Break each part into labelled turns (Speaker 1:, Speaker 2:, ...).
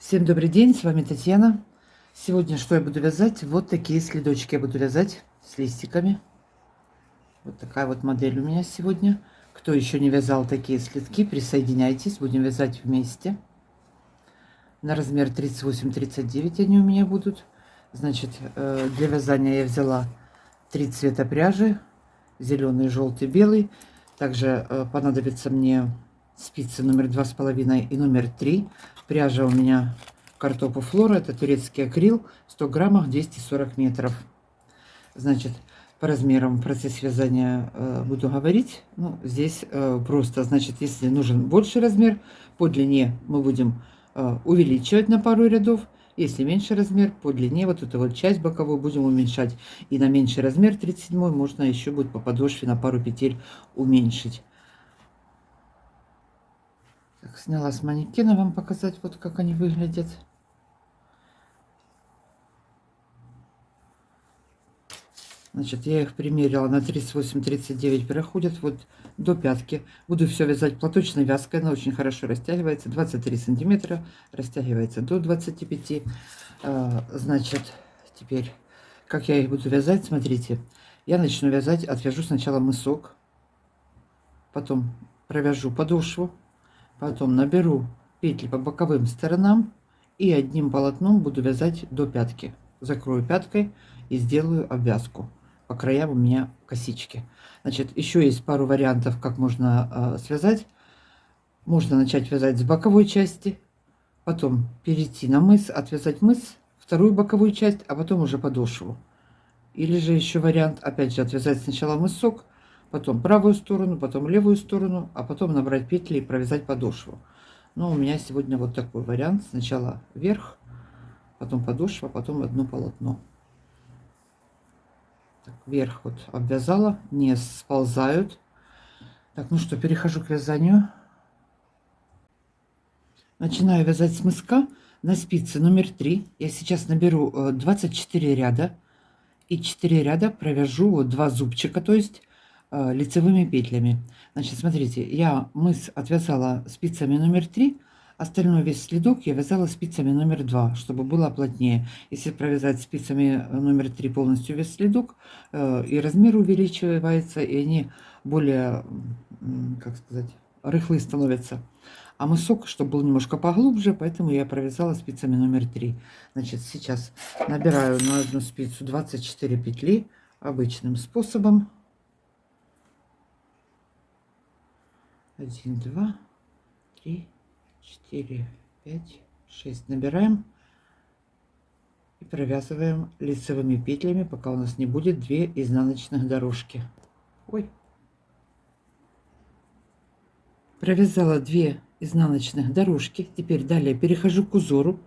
Speaker 1: Всем добрый день, с вами Татьяна. Сегодня что я буду вязать? Вот такие следочки я буду вязать с листиками. Вот такая вот модель у меня сегодня. Кто еще не вязал такие следки, присоединяйтесь, будем вязать вместе. На размер 38-39 они у меня будут. Значит, для вязания я взяла 3 цвета пряжи. Зеленый, желтый, белый. Также понадобится мне спицы номер 2,5 и номер 3. Пряжа у меня Картопу Флора. Это турецкий акрил. 100 граммах 240 метров. Значит, по размерам в процессе вязания буду говорить. Ну, здесь просто, значит, если нужен больший размер, по длине мы будем увеличивать на пару рядов. Если меньший размер, по длине вот эту вот часть боковую будем уменьшать. И на меньший размер 37 можно еще будет по подошве на пару петель уменьшить. Так, сняла с манекена вам показать, вот как они выглядят. Значит, я их примерила на 38-39, проходят вот до пятки. Буду все вязать платочной вязкой, она очень хорошо растягивается, 23 сантиметра, растягивается до 25. Значит, теперь, как я их буду вязать, смотрите. Я начну вязать, отвяжу сначала мысок, потом провяжу подошву, потом наберу петли по боковым сторонам и одним полотном буду вязать до пятки. Закрою пяткой и сделаю обвязку. По краям у меня косички. Значит, еще есть пару вариантов, как можно связать. Можно начать вязать с боковой части, потом перейти на мыс, отвязать мыс, вторую боковую часть, а потом уже подошву. Или же еще вариант, опять же, отвязать сначала мысок, потом правую сторону, потом левую сторону, а потом набрать петли и провязать подошву. Но у меня сегодня вот такой вариант. Сначала вверх, потом подошва, потом одно полотно. Так, вверх вот обвязала, не сползают. Так, ну что, перехожу к вязанию. Начинаю вязать с мыска на спице номер 3. Я сейчас наберу 24 ряда. И 4 ряда провяжу вот 2 зубчика, то есть лицевыми петлями. Значит, смотрите, я мыс отвязала спицами номер 3. Остальной весь следок я вязала спицами номер 2, чтобы было плотнее. Если провязать спицами номер 3 полностью весь следок, и размер увеличивается, и они более, как сказать, рыхлые становятся. А мысок, чтобы был немножко поглубже, поэтому я провязала спицами номер 3. Значит, сейчас набираю на одну спицу 24 петли обычным способом. 1, 2, 3, 4, 5, 6. Набираем и провязываем лицевыми петлями, пока у нас не будет 2 изнаночных дорожки. Ой. Провязала 2 изнаночных дорожки. Теперь далее перехожу к узору.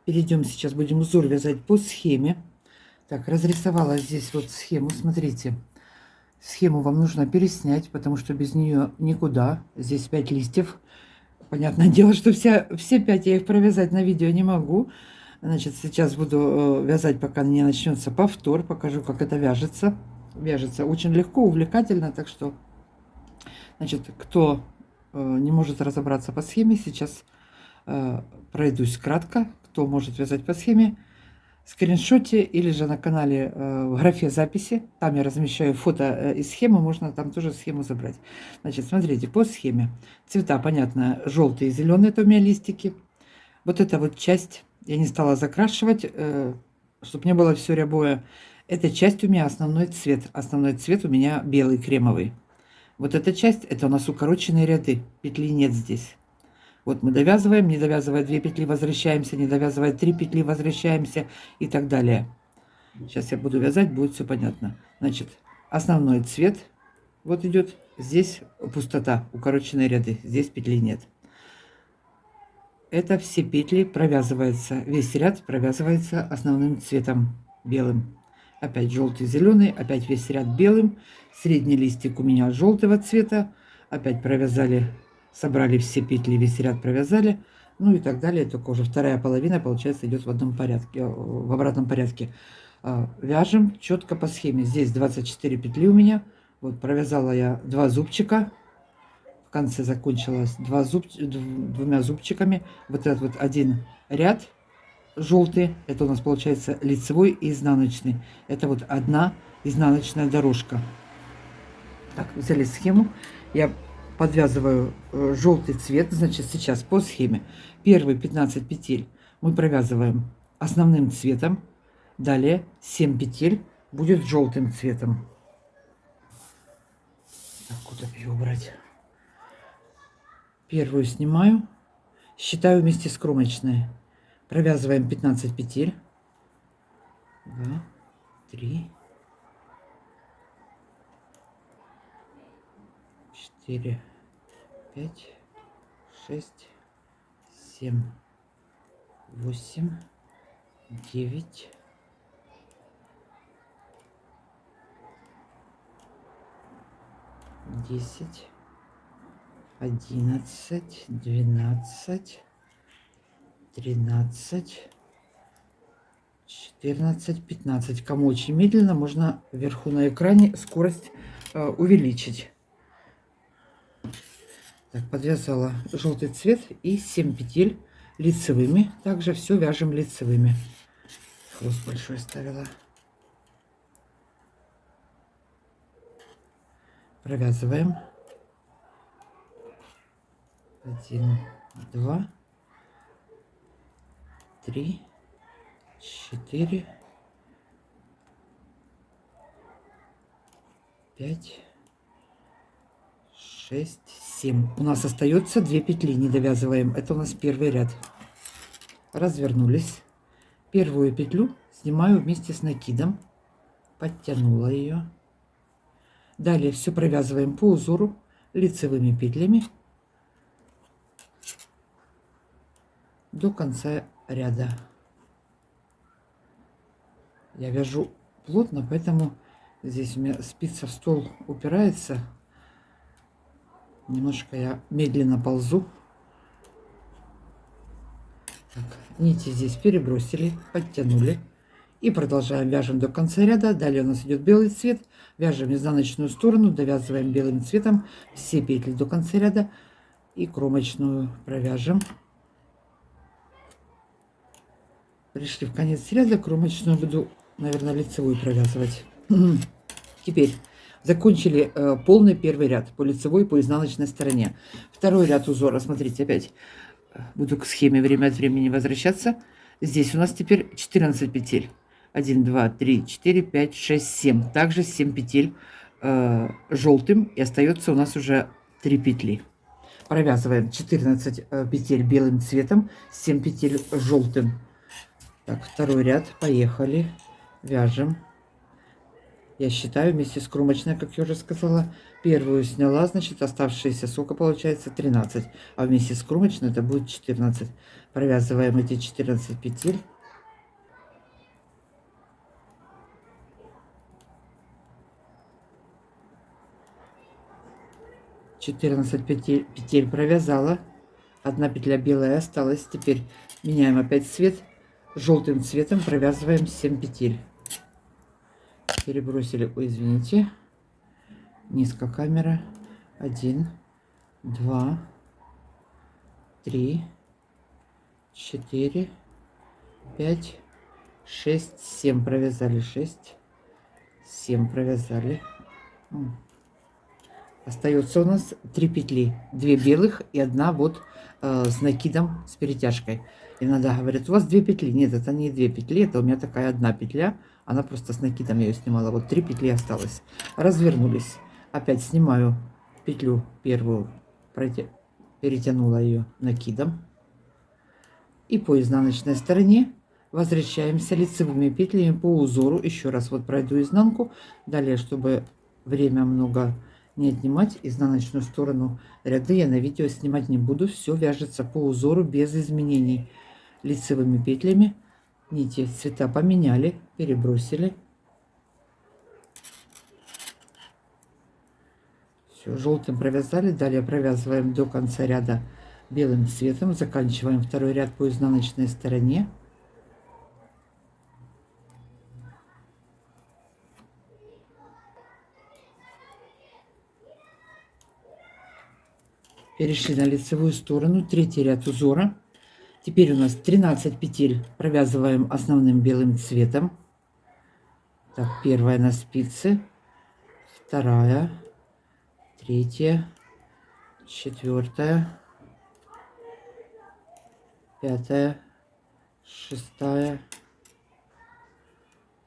Speaker 1: Перейдем сейчас, будем узор вязать по схеме. Так, разрисовала здесь вот схему. Смотрите, схему вам нужно переснять, потому что без нее никуда. Здесь 5 листьев. Понятное дело, что все 5 я их провязать на видео не могу. Значит, сейчас буду вязать, пока не начнется повтор. Покажу, как это вяжется. Вяжется очень легко, увлекательно. Так что, значит, кто не может разобраться по схеме, сейчас пройдусь кратко. Кто может вязать по схеме, скриншоте или же на канале в графе записи. Там я размещаю фото и схему, можно там тоже схему забрать. Значит, смотрите, по схеме. Цвета, понятно, желтый и зеленый, это у меня листики. Вот эта вот часть я не стала закрашивать, чтобы не было все рябое. Эта часть у меня основной цвет. Основной цвет у меня белый, кремовый. Вот эта часть, это у нас укороченные ряды. Петли нет здесь. Вот мы довязываем, не довязывая 2 петли, возвращаемся, не довязывая 3 петли, возвращаемся и так далее. Сейчас я буду вязать, будет все понятно. Значит, основной цвет вот идет. Здесь пустота, укороченные ряды. Здесь петли нет. Это все петли провязываются. Весь ряд провязывается основным цветом белым. Опять желтый, зеленый, опять весь ряд белым. Средний листик у меня желтого цвета. Опять провязали, собрали все петли, весь ряд провязали. Ну и так далее. Только уже вторая половина, получается, идет в одном порядке, в обратном порядке. Вяжем четко по схеме. Здесь 24 петли у меня. Вот провязала я 2 зубчика. В конце закончилась двумя зубчиками. Вот этот вот один ряд желтый, это у нас получается лицевой и изнаночный. Это вот одна изнаночная дорожка. Так, взяли схему. Я подвязываю желтый цвет. Значит, сейчас по схеме первые 15 петель мы провязываем основным цветом. Далее 7 петель будет желтым цветом. Так, куда ее убрать? Первую снимаю, считаю вместе с кромочной. Провязываем 15 петель. 2, 3, 4, 5, 6, 7, 8, 9, 10, 11, 12, 13, 14, 15. Кому очень медленно, можно вверху на экране скорость увеличить. Так, подвязала желтый цвет и 7 петель лицевыми. Также все вяжем лицевыми. Хвост большой ставила. Провязываем. 1, 2, 3, 4, 5, 6, 7. У нас остается 2 петли, не довязываем. Это у нас первый ряд. Развернулись. Первую петлю снимаю вместе с накидом. Подтянула ее. Далее все провязываем по узору лицевыми петлями до конца ряда. Я вяжу плотно, поэтому здесь у меня спица в стол упирается. Немножко я медленно ползу. Так, нити здесь перебросили, подтянули. И продолжаем, вяжем до конца ряда. Далее у нас идет белый цвет. Вяжем изнаночную сторону, довязываем белым цветом все петли до конца ряда. И кромочную провяжем. Пришли в конец ряда, кромочную буду, наверное, лицевую провязывать. Теперь закончили полный первый ряд по лицевой и по изнаночной стороне. Второй ряд узора, смотрите, опять буду к схеме время от времени возвращаться. Здесь у нас теперь 14 петель. 1, 2, 3, 4, 5, 6, 7. Также 7 петель желтым, и остается у нас уже 3 петли. Провязываем 14 петель белым цветом, 7 петель желтым. Так, второй ряд, поехали, вяжем. Я считаю вместе с кромочной, как я уже сказала. Первую сняла, значит, оставшиеся сколько получается? 13. А вместе с кромочной это будет 14. Провязываем эти 14 петель. Петель провязала. Одна петля белая осталась. Теперь меняем опять цвет. Желтым цветом провязываем 7 петель. Перебросили, ой, извините, низко камера. 1, 2, 3, 4, 5, 6, 7 провязали, 6, 7 провязали. Остается у нас 3 петли, 2 белых и одна вот с накидом, с перетяжкой. Иногда говорят, у вас 2 петли. Нет, это не 2 петли, это у меня такая одна петля. Она просто с накидом я ее снимала. Вот 3 петли осталось. Развернулись. Опять снимаю петлю первую, перетянула ее накидом. И по изнаночной стороне возвращаемся лицевыми петлями по узору. Еще раз вот пройду изнанку. Далее, чтобы время много не отнимать, изнаночную сторону ряды я на видео снимать не буду. Все вяжется по узору без изменений. Лицевыми петлями нити цвета поменяли, перебросили. Все, желтым провязали. Далее провязываем до конца ряда белым цветом. Заканчиваем второй ряд по изнаночной стороне. Перешли на лицевую сторону, третий ряд узора. Теперь у нас 13 петель провязываем основным белым цветом. Так, первая на спице, вторая, третья, четвертая, пятая, шестая,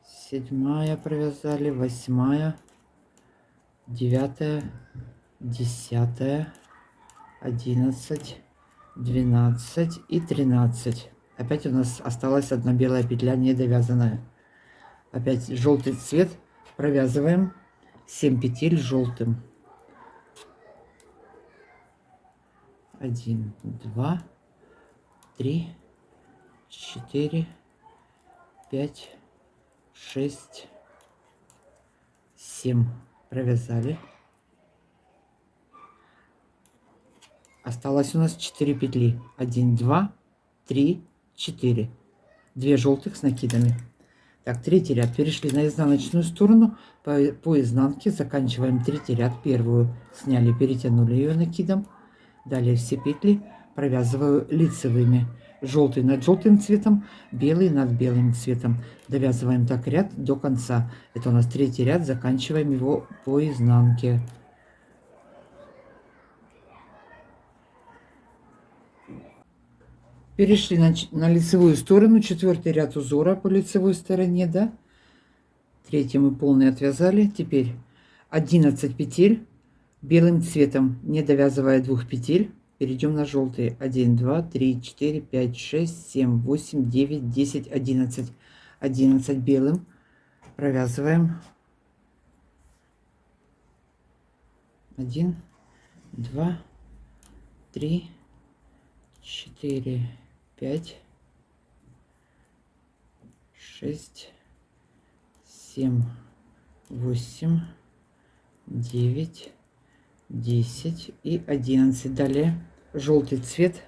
Speaker 1: седьмая провязали, восьмая, девятая, десятая, 11, 12 и 13. Опять у нас осталась одна белая петля недовязанная. Опять желтый цвет провязываем 7 петель желтым. 1, 2, 3, 4, 5, 6, 7 провязали. Осталось у нас 4 петли. 1, 2, 3, 4. 2 желтых с накидами. Так, третий ряд. Перешли на изнаночную сторону. По изнанке заканчиваем третий ряд. Первую сняли, перетянули ее накидом. Далее все петли провязываю лицевыми. Желтый над желтым цветом, белый над белым цветом. Довязываем так ряд до конца. Это у нас третий ряд. Заканчиваем его по изнанке. Перешли на лицевую сторону, четвертый ряд узора по лицевой стороне, да. Третий мы полный отвязали. Теперь 11 петель белым цветом, не довязывая 2 петель. Перейдем на желтые. 1, 2, 3, 4, 5, 6, 7, 8, 9, 10, 11. 11 белым провязываем. 1, 2, 3, 4, 5, 6, 7, 8, 9, 10 и 11. Далее желтый цвет.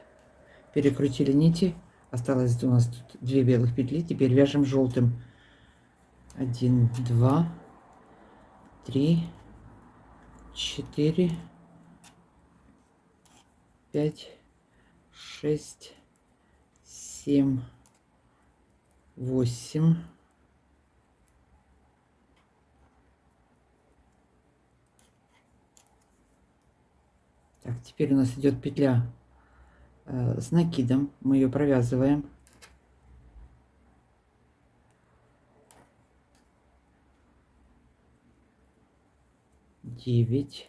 Speaker 1: Перекрутили нити. Осталось у нас тут 2 белых петли. Теперь вяжем желтым. 1, 2, 3, 4, 5, 6, 7, 8, 9. Теперь у нас идет петля с накидом. Мы ее провязываем. Девять,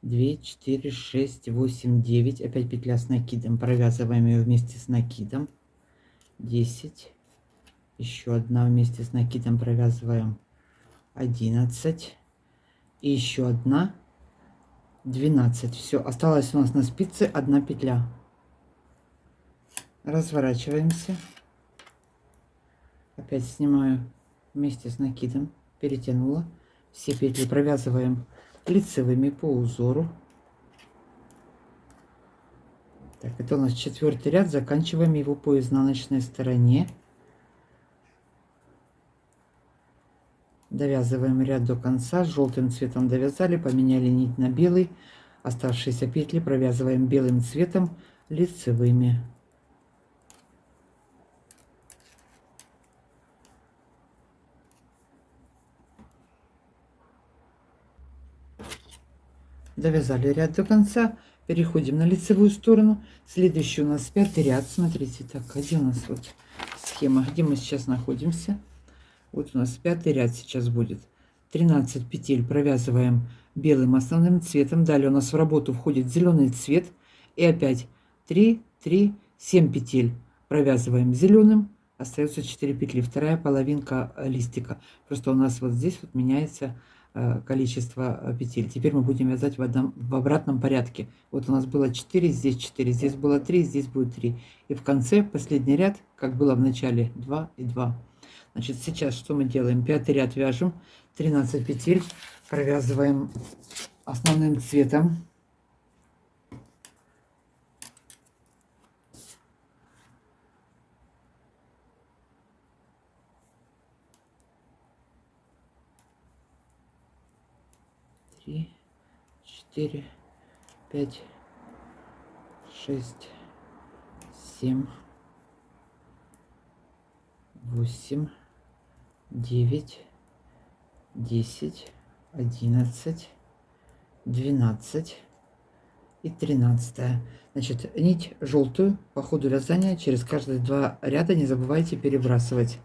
Speaker 1: 2, 4, 6, 8, 9. Опять петля с накидом. Провязываем ее вместе с накидом. 10. Еще одна вместе с накидом провязываем. 11. И еще одна. 12. Все. Осталось у нас на спице одна петля. Разворачиваемся. Опять снимаю вместе с накидом. Перетянула. Все петли провязываем лицевыми по узору. Так, это у нас четвертый ряд. Заканчиваем его по изнаночной стороне. Довязываем ряд до конца. Желтым цветом довязали, поменяли нить на белый. Оставшиеся петли провязываем белым цветом лицевыми. Довязали ряд до конца. Переходим на лицевую сторону. Следующий у нас пятый ряд. Смотрите, так, где у нас вот схема, где мы сейчас находимся. Вот у нас пятый ряд сейчас будет. 13 петель провязываем белым основным цветом. Далее у нас в работу входит зеленый цвет. И опять 3, 3, 7 петель провязываем зеленым. Остается 4 петли. Вторая половинка листика. Просто у нас вот здесь вот меняется количество петель. Теперь мы будем вязать в обратном порядке. Вот у нас было 4, здесь 4, здесь было 3, здесь будет 3. И в конце последний ряд, как было в начале, 2 и 2. Значит, сейчас что мы делаем? Пятый ряд вяжем, 13 петель, провязываем основным цветом. Три, 4, 5, 6, 7, 8, 9, 10, 11, 12 и 13. Значит, нить желтую по ходу вязания через каждые 2 ряда не забывайте перебрасывать,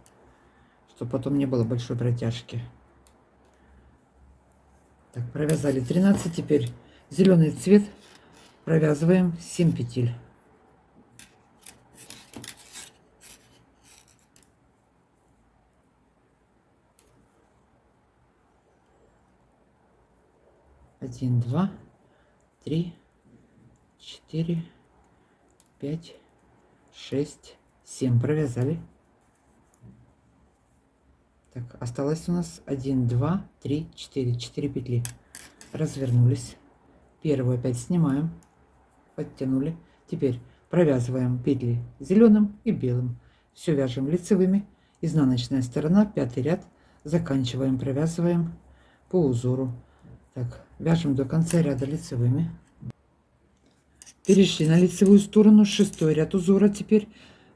Speaker 1: чтобы потом не было большой протяжки. Так, провязали 13, теперь зеленый цвет провязываем 7 петель. Один, два, три, 4, 5, 6, 7 провязали. Так, осталось у нас 1, 2, 3, 4 петли. Развернулись. Первую опять снимаем, подтянули. Теперь провязываем петли зеленым и белым. Все вяжем лицевыми. Изнаночная сторона, 5 ряд. Заканчиваем, провязываем по узору. Так, вяжем до конца ряда лицевыми. Перешли на лицевую сторону, 6 ряд узора. Теперь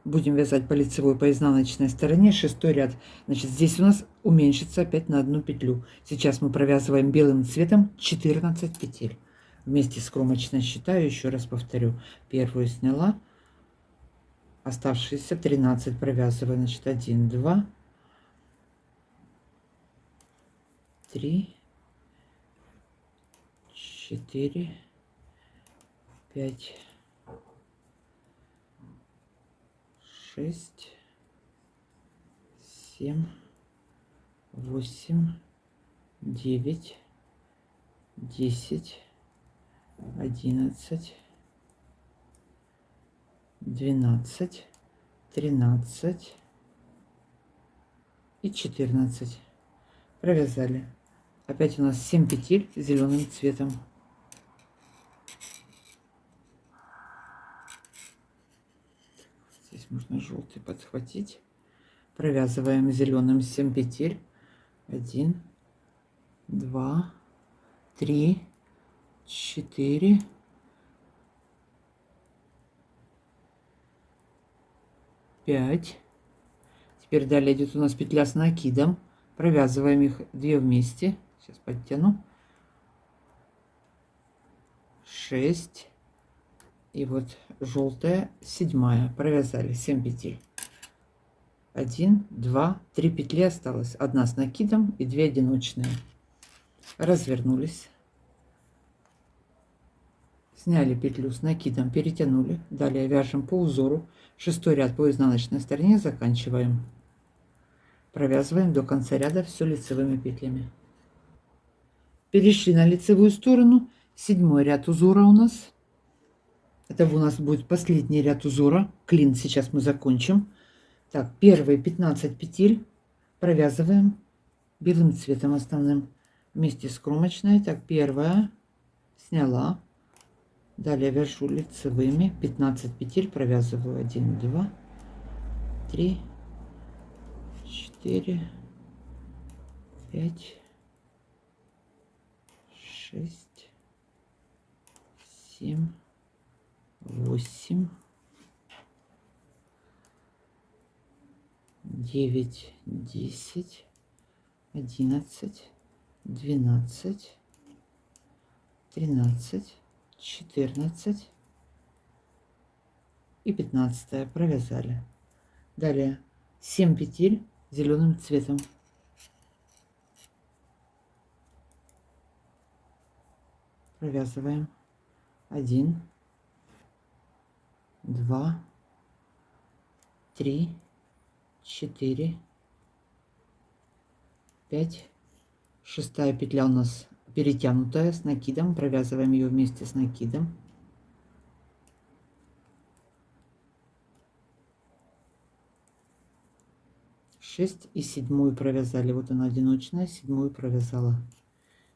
Speaker 1: будем вязать по лицевой, по изнаночной стороне, 6 ряд. Значит, здесь у нас уменьшится опять на 1 петлю. Сейчас мы провязываем белым цветом 14 петель. Вместе с кромочной считаю, еще раз повторю. Первую сняла, оставшиеся 13 провязываю. Значит, 1, 2, 3, 4, 5, 6, 7, 8, 9, 10, 11, 12, 13 и 14. Провязали. Опять у нас 7 петель зеленым цветом. Здесь можно желтый подхватить. Провязываем зеленым 7 петель. 1, 2, 3, 4, 5. Теперь далее идет у нас петля с накидом. Провязываем их 2 вместе. Сейчас подтяну. 6. И вот желтая, 7. Провязали 7 петель. 1, 2, 3 петли осталось. 1 с накидом и 2 одиночные. Развернулись. Сняли петлю с накидом, перетянули. Далее вяжем по узору. 6 ряд по изнаночной стороне заканчиваем. Провязываем до конца ряда все лицевыми петлями. Перешли на лицевую сторону. 7 ряд узора у нас. Это у нас будет последний ряд узора. Клин сейчас мы закончим. Так, первые 15 петель провязываем белым цветом основным вместе с кромочной. Так, первая сняла. Далее вяжу лицевыми. 15 петель провязываю. 1, 2, 3, 4, 5, 6, 7, 8, 9, 10, 11, 12, 13, 14 и 15 провязали. Далее 7 петель зеленым цветом. Провязываем 1, 2, 3, 4, 5. 6 петля у нас перетянутая с накидом. Провязываем ее вместе с накидом. Шесть и 7 провязали. Вот она одиночная, 7 провязала.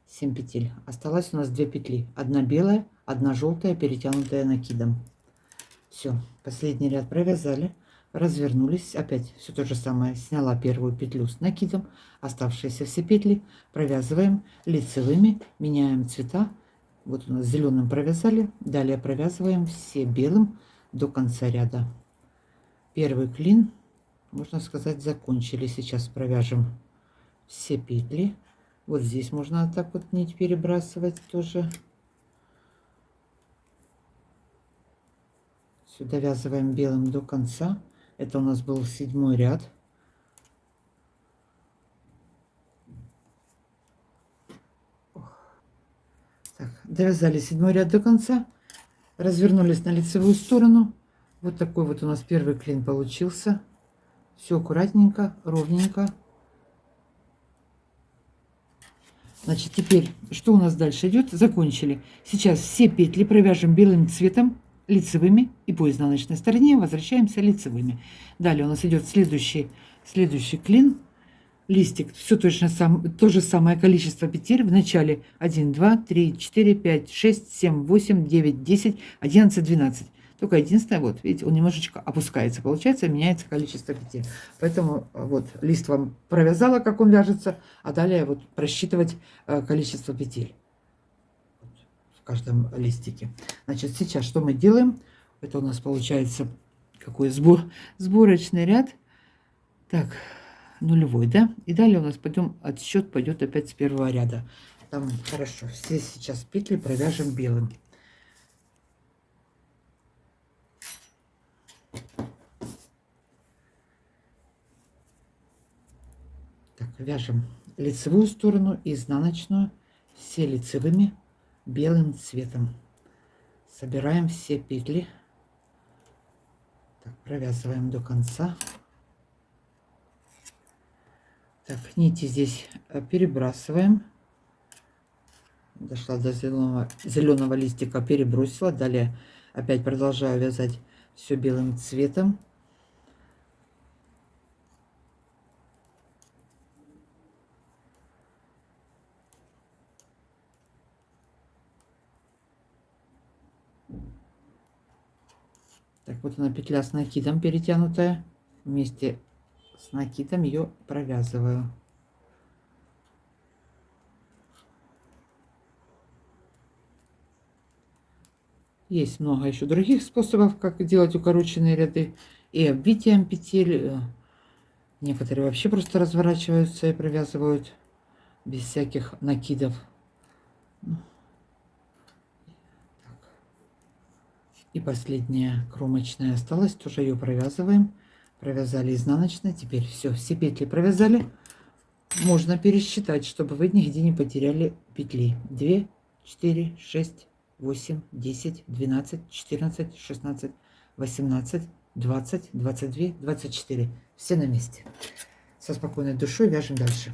Speaker 1: 7 петель. Осталось у нас 2 петли. 1 белая, 1 желтая, перетянутая накидом. Все, последний ряд провязали. Развернулись, опять все то же самое. Сняла первую петлю с накидом, оставшиеся все петли провязываем лицевыми, меняем цвета Вот у нас зеленым провязали. Далее провязываем все белым до конца ряда. Первый клин, можно сказать, закончили. Сейчас провяжем все петли. Вот здесь можно так вот нить перебрасывать тоже. Все довязываем белым до конца. Это у нас был 7-й ряд. Так, довязали 7-й ряд до конца. Развернулись на лицевую сторону. Вот такой вот у нас первый клин получился. Все аккуратненько, ровненько. Значит, теперь, что у нас дальше идет? Закончили. Сейчас все петли провяжем белым цветом, лицевыми, и по изнаночной стороне возвращаемся лицевыми. Далее у нас идет следующий клин. Листик, все точно то же самое количество петель. В начале 1, 2, 3, 4, 5, 6, 7, 8, 9, 10, 11, 12. Только единственное, вот, видите, он немножечко опускается. Получается, меняется количество петель. Поэтому вот лист вам провязала, как он вяжется, а далее вот просчитывать количество петель в каждом листике. Значит, сейчас что мы делаем? Это у нас получается какой сборочный ряд. Так, нулевой, да? И далее у нас отсчет пойдет опять с первого ряда. Там хорошо. Все сейчас петли провяжем белым. Так, вяжем лицевую сторону и изнаночную, все лицевыми белым цветом. Собираем все петли. Так, провязываем до конца. Так, нити здесь перебрасываем. Дошла до зеленого листика, перебросила. Далее опять продолжаю вязать все белым цветом. Так, вот она петля с накидом перетянутая. Вместе с накидом ее провязываю. Есть много еще других способов, как делать укороченные ряды. И обвитием петель. Некоторые вообще просто разворачиваются и провязывают без всяких накидов. И последняя кромочная осталась, тоже ее провязываем. Провязали изнаночной. Теперь все петли провязали. Можно пересчитать, чтобы вы нигде не потеряли петли. 2, 4, 6, 8, 10, 12, 14, 16, 18, 20, 22, 24. Все на месте. Со спокойной душой вяжем дальше.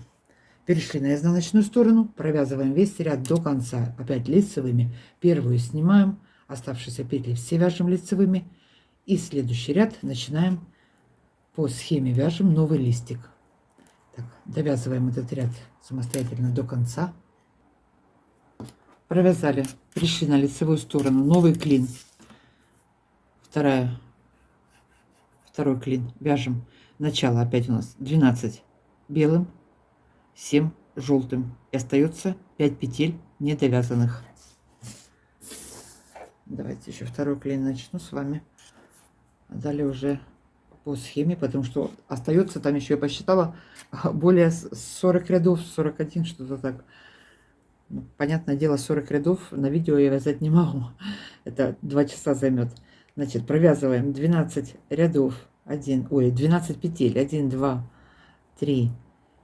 Speaker 1: Перешли на изнаночную сторону, провязываем весь ряд до конца. Опять лицевыми. Первую снимаем, оставшиеся петли все вяжем лицевыми. И следующий ряд начинаем по схеме, вяжем новый листик. Так, довязываем этот ряд самостоятельно до конца. Провязали, пришли на лицевую сторону, новый клин. Второй клин вяжем. Начало опять у нас 12 белым, 7 желтым. И остается 5 петель недовязанных. Давайте еще второй клин начну с вами. А далее уже по схеме, потому что остается там еще, я посчитала, более 40 рядов, 41, что-то так. Ну, понятное дело, 40 рядов на видео я вязать не могу. Это 2 часа займет. Значит, провязываем 12 рядов, 12 петель, 1, 2, 3,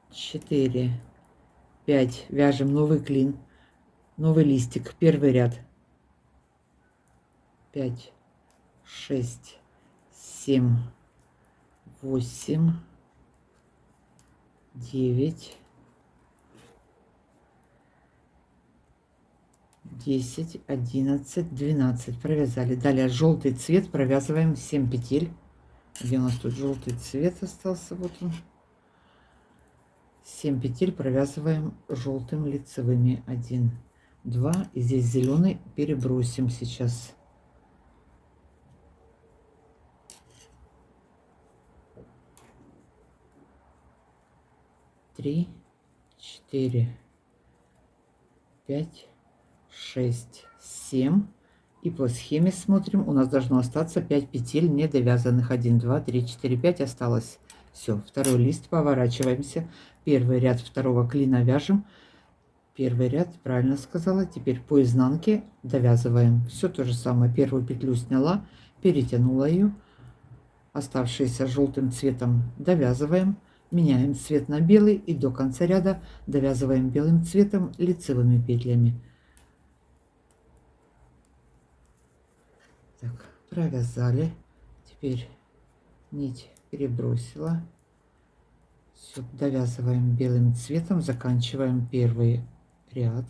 Speaker 1: 4, 5, вяжем новый клин, новый листик, первый ряд, 5, 6, 7, 8, 9, 10, 11, 12 провязали. Далее желтый цвет провязываем 7 петель. Где у нас тут желтый цвет остался? Вот он. 7 петель провязываем желтым лицевыми. 1, 2. И здесь зеленый перебросим сейчас. 3, 4, 5, 6, 7. И по схеме смотрим, у нас должно остаться 5 петель не довязанных. 1, 2, 3, 4, 5 осталось. Все, второй лист, поворачиваемся. Первый ряд второго клина вяжем. Первый ряд, правильно сказала. Теперь по изнанке довязываем. Все то же самое. Первую петлю сняла, перетянула ее. Оставшиеся желтым цветом довязываем. Меняем цвет на белый и до конца ряда довязываем белым цветом лицевыми петлями. Так, провязали. Теперь нить перебросила. Все, довязываем белым цветом, заканчиваем первый ряд.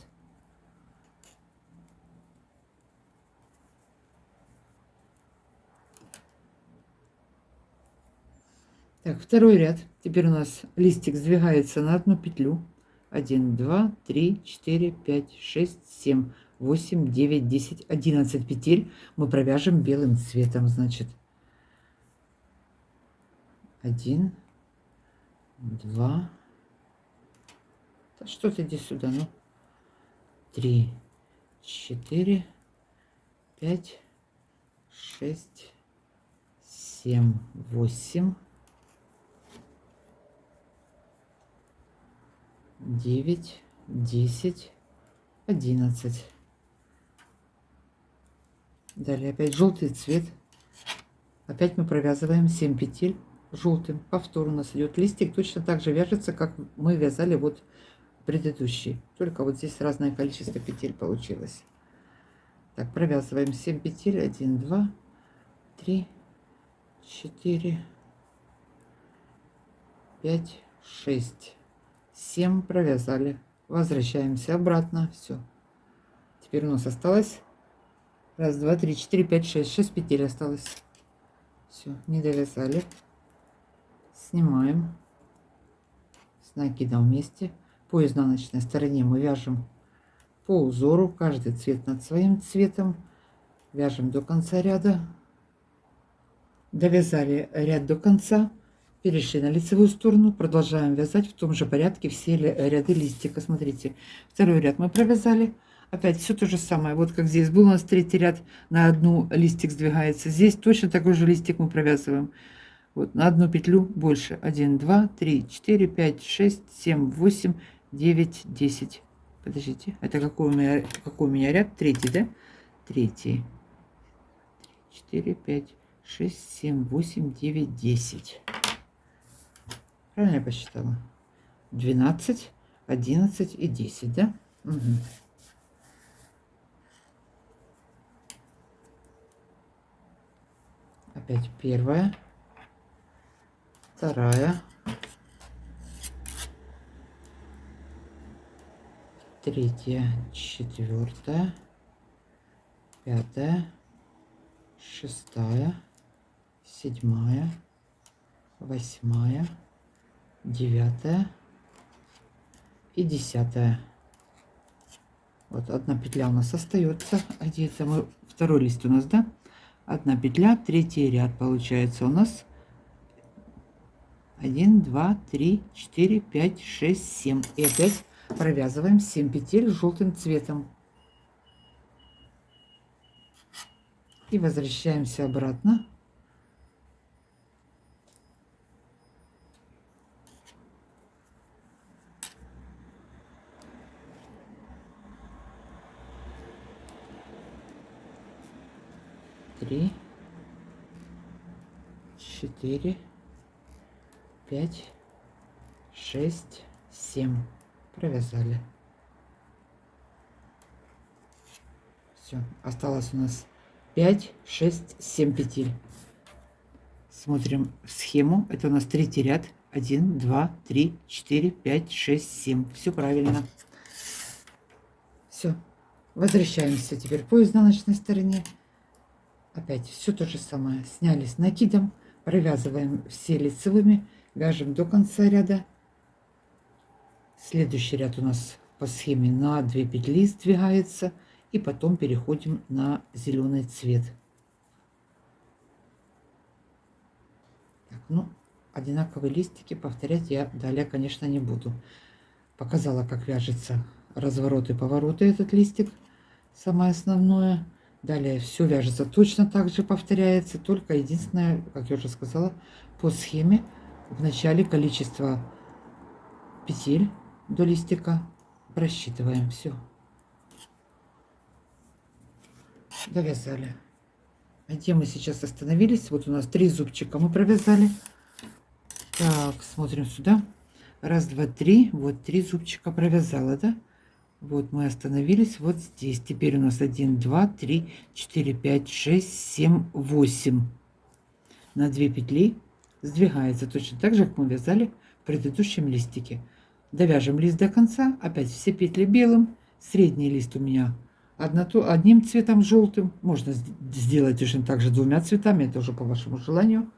Speaker 1: Так, второй ряд. Теперь у нас листик сдвигается на одну петлю. 1, 2, 3, 4, 5, 6, 7, 8, 9, 10, 11 петель мы провяжем белым цветом, значит. 1, 2, да что ты иди сюда, ну. 3, 4, 5, 6, 7, 8, 9, 10, 11. Далее опять желтый цвет. Опять мы провязываем 7 петель желтым. Повтор у нас идет. Листик точно так же вяжется, как мы вязали вот предыдущий. Только вот здесь разное количество петель получилось. Так, провязываем 7 петель. 1, 2, 3, 4, 5, 6, 7 провязали. Возвращаемся обратно. Все. Теперь у нас осталось 1, 2, 3, 4, 5, 6. 6 петель осталось. Все, не довязали. Снимаем с накидом вместе. По изнаночной стороне мы вяжем по узору, каждый цвет над своим цветом. Вяжем до конца ряда. Довязали ряд до конца. Перешли на лицевую сторону. Продолжаем вязать в том же порядке все ряды листика. Смотрите, второй ряд мы провязали. Опять все то же самое. Вот как здесь был у нас третий ряд, на одну листик сдвигается. Здесь точно такой же листик мы провязываем. Вот на одну петлю больше. 1, 2, 3, 4, 5, 6, 7, 8, 9, 10. Подождите, это какой у меня ряд? Третий, да? Третий. 4, 5, 6, 7, 8, 9, 10. Правильно я посчитала? 12, 11 и 10, да? Угу. Опять первая, вторая, третья, четвертая, пятая, шестая, седьмая, восьмая, девятая и 10. Вот одна петля у нас остается. А где это мы? Второй лист у нас, да? Одна петля, третий ряд получается у нас. 1, 2, 3, 4, 5, 6, 7. И опять провязываем 7 петель желтым цветом. И возвращаемся обратно. Три, 4, 5, 6, 7. Провязали. Все, осталось у нас 5, 6, 7 петель. Смотрим в схему. Это у нас третий ряд. 1, 2, 3, 4, 5, 6, 7. Все правильно. Все. Возвращаемся теперь по изнаночной стороне. Опять все то же самое. Сняли с накидом. Провязываем все лицевыми. Вяжем до конца ряда. Следующий ряд у нас по схеме на 2 петли сдвигается. И потом переходим на зеленый цвет. Так, ну, одинаковые листики повторять я далее, конечно, не буду. Показала, как вяжется разворот и повороты этот листик. самое основное. Далее все вяжется точно так же, повторяется, только единственное, как я уже сказала, по схеме в начале количество петель до листика просчитываем. Все, довязали. Где мы сейчас остановились? Вот у нас 3 зубчика мы провязали. Так, смотрим сюда. Раз, два, три. Вот 3 зубчика провязала, да? Вот мы остановились вот здесь. Теперь у нас 1, 2, 3, 4, 5, 6, 7, 8. На 2 петли сдвигается точно так же, как мы вязали в предыдущем листике. Довяжем лист до конца. Опять все петли белым. Средний лист у меня одним цветом желтым. Можно сделать точно так же 2 цветами. Это уже по вашему желанию.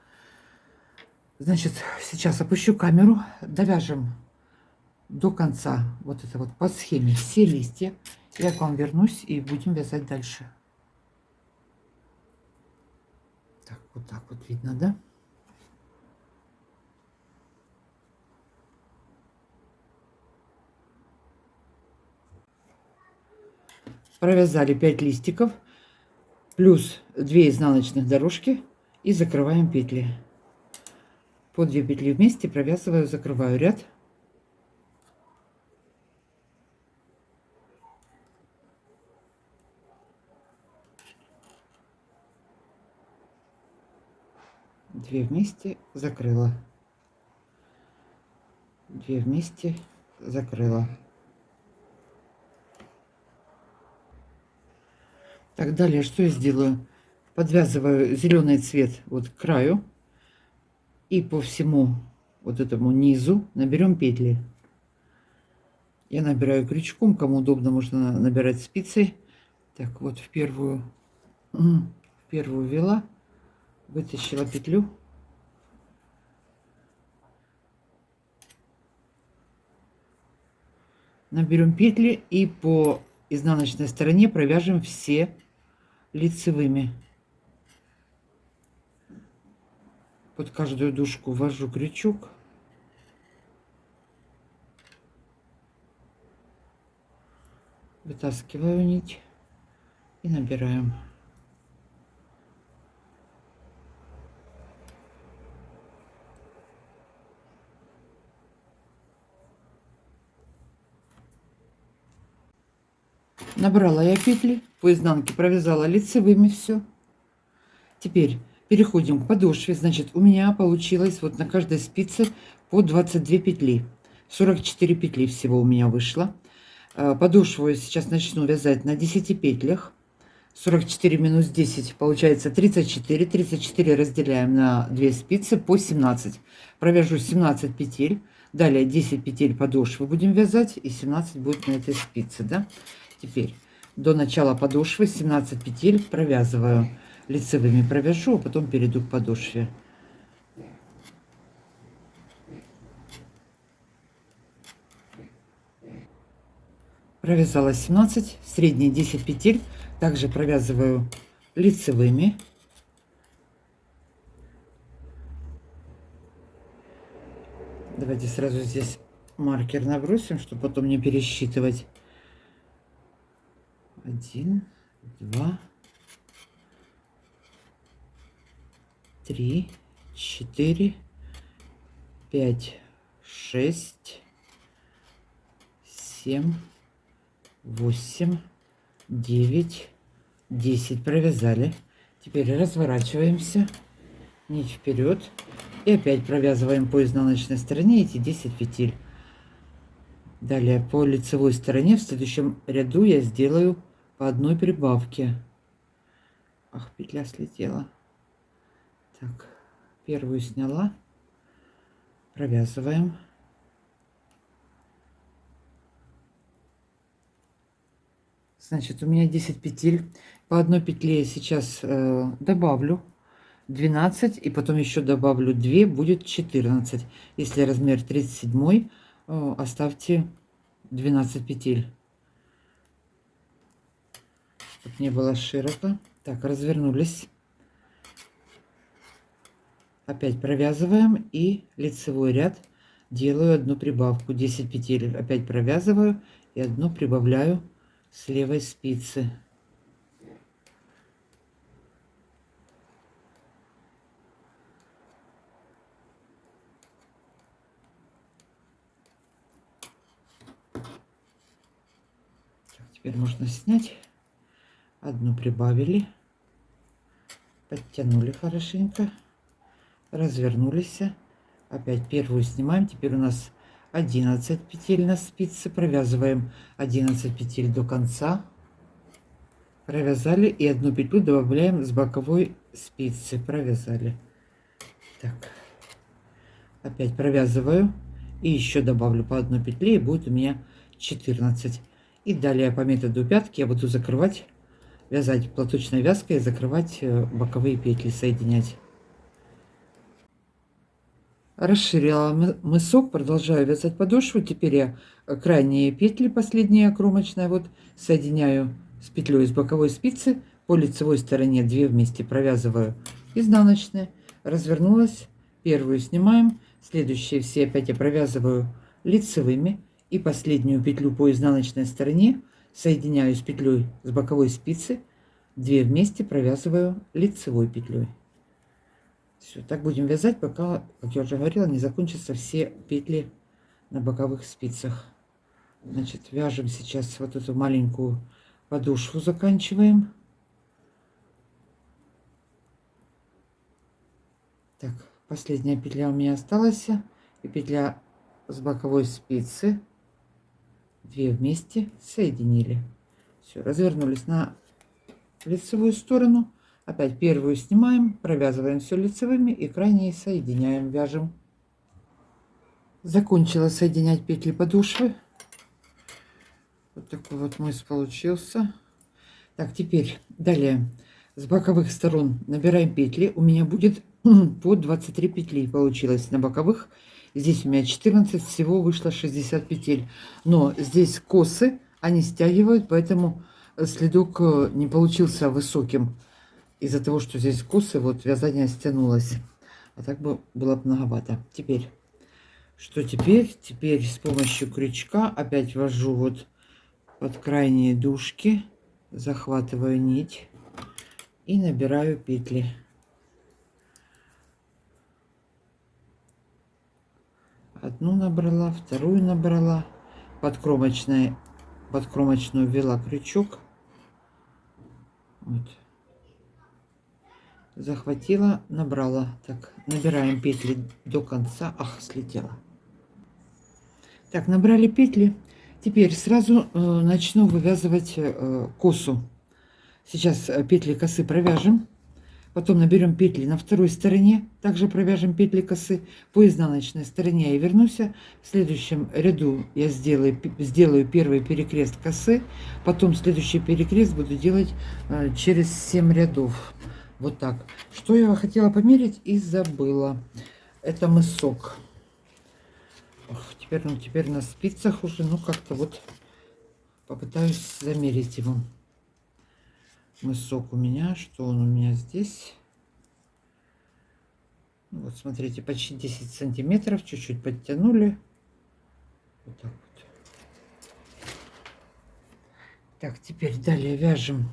Speaker 1: Значит, сейчас опущу камеру. Довяжем до конца вот это вот по схеме все листья. Я к вам вернусь и будем вязать дальше. Так, вот видно, да? Провязали 5 листиков плюс 2 изнаночных дорожки и закрываем петли. По 2 петли вместе провязываю, закрываю ряд. Две вместе закрыла, 2 вместе закрыла. Так, далее что я сделаю? Подвязываю зеленый цвет вот к краю и по всему вот этому низу наберем петли. Я набираю крючком, кому удобно, можно набирать спицей. Так, вот в первую ввела, вытащила петлю. Наберем петли и по изнаночной стороне провяжем все лицевыми. Под каждую дужку ввожу крючок. Вытаскиваю нить и набираем. Набрала я петли, по изнанке провязала лицевыми все. Теперь переходим к подошве. Значит, у меня получилось вот на каждой спице по 22 петли. 44 петли всего у меня вышло. Подошву я сейчас начну вязать на 10 петлях. 44 минус 10 получается 34. 34 разделяем на 2 спицы по 17. Провяжу 17 петель. Далее 10 петель подошвы будем вязать. И 17 будет на этой спице, да? Теперь до начала подошвы 17 петель провязываю. Лицевыми провяжу, а потом перейду к подошве. Провязала 17, средние 10 петель. Также провязываю лицевыми. Давайте сразу здесь маркер набросим, чтобы потом не пересчитывать. 1, 2, 3, 4, 5, 6, 7, 8, 9, 10. Провязали. Теперь разворачиваемся. Нить вперед. И опять провязываем по изнаночной стороне эти 10 петель. Далее по лицевой стороне в следующем ряду я сделаю по одной прибавке. Ах, петля слетела. Так, первую сняла. Провязываем. Значит, у меня 10 петель. По одной петле я сейчас добавлю 12, и потом еще добавлю 2, будет 14. Если размер 37, оставьте 12 петель, чтобы не было широко. Так, развернулись. Опять провязываем и лицевой ряд делаю одну прибавку. 10 петель опять провязываю и одну прибавляю с левой спицы. Теперь можно снять. Одну прибавили, подтянули хорошенько, развернулись. Опять первую снимаем. Теперь у нас 11 петель на спице. Провязываем 11 петель до конца. Провязали и одну петлю добавляем с боковой спицы. Провязали. Так. Опять провязываю. И еще добавлю по одной петле. И будет у меня 14. И далее по методу пятки я буду закрывать, вязать платочной вязкой и закрывать боковые петли, соединять. Расширила мысок, продолжаю вязать подошву. Теперь я крайние петли, последняя кромочная, вот соединяю с петлей с боковой спицы. По лицевой стороне 2 вместе провязываю изнаночные. Развернулась, первую снимаем, следующие все опять я провязываю лицевыми. И последнюю петлю по изнаночной стороне соединяю с петлей с боковой спицы. 2 вместе провязываю лицевой петлей. Все, так будем вязать, пока, как я уже говорила, не закончатся все петли на боковых спицах. Значит, вяжем сейчас вот эту маленькую подошву, заканчиваем. Так, последняя петля у меня осталась. И петля с боковой спицы. 2 вместе соединили. Все, развернулись на лицевую сторону. Опять первую снимаем, провязываем все лицевыми и крайние соединяем, вяжем. Закончила соединять петли подошвы. Вот такой вот мыс получился. Так, теперь далее с боковых сторон набираем петли. У меня будет по 23 петли получилось на боковых. Здесь у меня 14, всего вышло 60 петель. Но здесь косы, они стягивают, поэтому следок не получился высоким. Из-за того, что здесь косы, вот вязание стянулось. А так бы было бы многовато. Теперь, что теперь? Теперь с помощью крючка опять ввожу вот под крайние дужки, захватываю нить и набираю петли. Одну набрала, вторую набрала, под кромочную ввела крючок. Вот. Захватила, набрала. Так, набираем петли до конца. Ах, слетела. Так, набрали петли. Теперь сразу начну вывязывать косу. Сейчас петли косы провяжем. Потом наберем петли на второй стороне. Также провяжем петли косы по изнаночной стороне. Я вернусь. В следующем ряду я сделаю первый перекрест косы. Потом следующий перекрест буду делать через 7 рядов. Вот так. Что я хотела померить и забыла. Это мысок. Ох, теперь на спицах уже, ну как-то вот попытаюсь замерить его. Мысок у меня, что он у меня здесь? Вот смотрите, почти 10 сантиметров, чуть-чуть подтянули. Вот так вот. Так, теперь далее вяжем.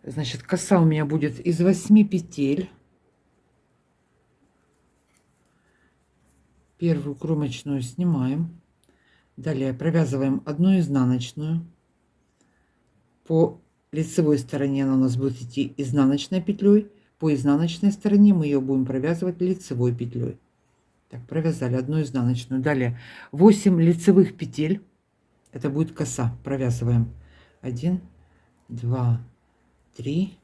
Speaker 1: Значит, коса у меня будет из 8 петель. Первую кромочную снимаем. Далее провязываем одну изнаночную. По лицевой стороне она у нас будет идти изнаночной петлей. По изнаночной стороне мы ее будем провязывать лицевой петлей. Так, провязали одну изнаночную. Далее 8 лицевых петель. Это будет коса. Провязываем 1, 2, 3,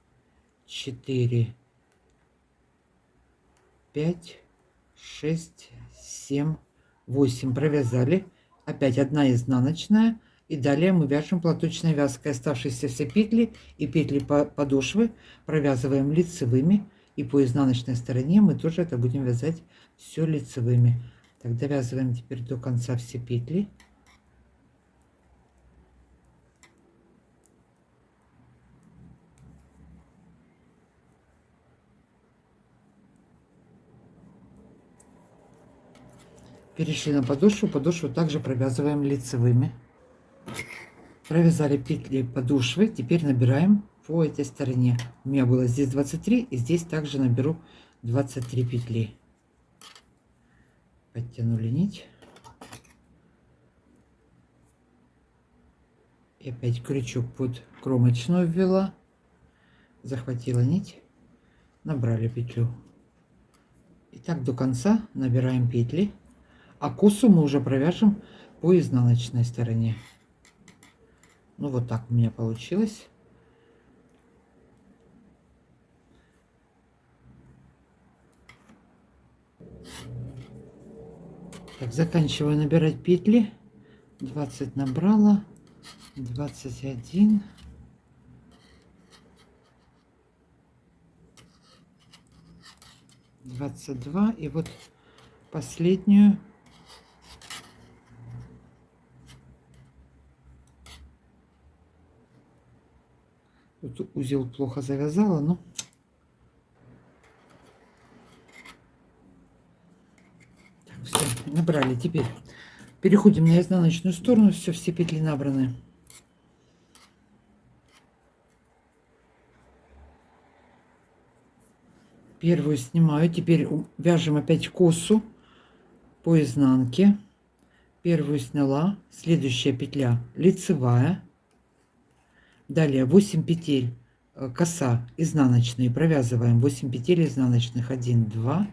Speaker 1: 4, 5, 6, 7, 8. Провязали. Опять одна изнаночная. И далее мы вяжем платочной вязкой оставшиеся все петли и петли подошвы провязываем лицевыми. И по изнаночной стороне мы тоже это будем вязать все лицевыми. Так, довязываем теперь до конца все петли. Перешли на подошву. Подошву также провязываем лицевыми. Провязали петли подошвы. Теперь набираем по этой стороне. У меня было здесь 23. И здесь также наберу 23 петли. Подтянули нить. И опять крючок под кромочную ввела, захватила нить, набрали петлю. И так до конца набираем петли, а косу мы уже провяжем по изнаночной стороне. Ну вот так у меня получилось. Так, заканчиваю набирать петли. 20 набрала, 21, 22, и вот последнюю. Тут узел плохо завязала, но так, все, набрали. Теперь переходим на изнаночную сторону. Все петли набраны. Первую снимаю. Теперь вяжем опять косу по изнанке. Первую сняла. Следующая петля лицевая. Далее 8 петель коса изнаночные провязываем. 8 петель изнаночных. 1, 2,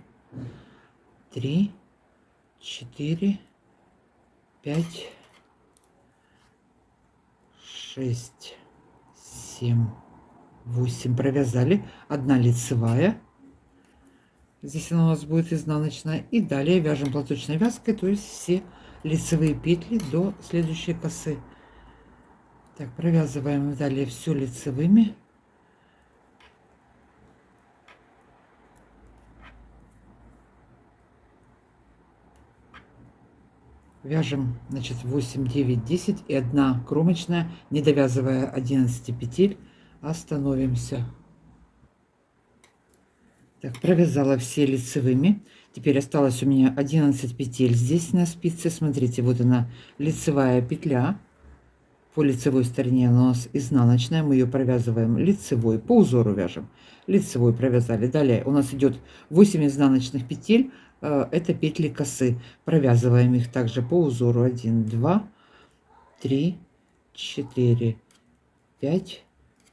Speaker 1: 3, 4, 5, 6, 7, 8 провязали. Одна лицевая. Здесь она у нас будет изнаночная. И далее вяжем платочной вязкой, то есть все лицевые петли до следующей косы. Так, провязываем далее все лицевыми. Вяжем, значит, 8, 9, 10 и одна кромочная, не довязывая 11 петель, остановимся. Так, провязала все лицевыми. Теперь осталось у меня 11 петель здесь на спице. Смотрите, вот она, лицевая петля. По лицевой стороне она у нас изнаночная. Мы ее провязываем лицевой. По узору вяжем. Лицевой провязали. Далее у нас идет 8 изнаночных петель. Это петли косы. Провязываем их также по узору. 1, 2, 3, 4, 5,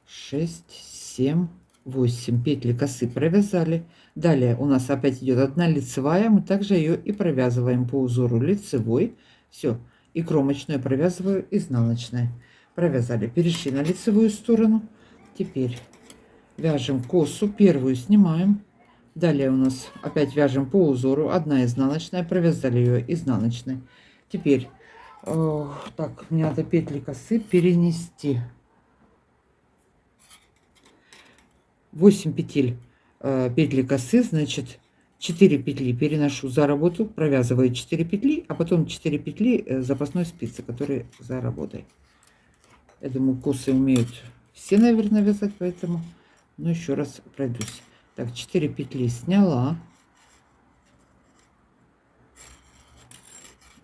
Speaker 1: 6, 7, 8 петли косы провязали. Далее у нас опять идет одна лицевая. Мы также ее и провязываем по узору лицевой. Все. И кромочную провязываю изнаночной. Провязали. Перешли на лицевую сторону. Теперь вяжем косу. Первую снимаем. Далее у нас опять вяжем по узору. Одна изнаночная. Провязали ее изнаночной. Теперь так, мне надо петли косы перенести. 8 петель петли косы, значит 4 петли переношу за работу, провязываю 4 петли, а потом 4 петли запасной спицы, которые за работой. Я думаю, косы умеют все, наверное, вязать, поэтому, но еще раз пройдусь. Так, 4 петли сняла,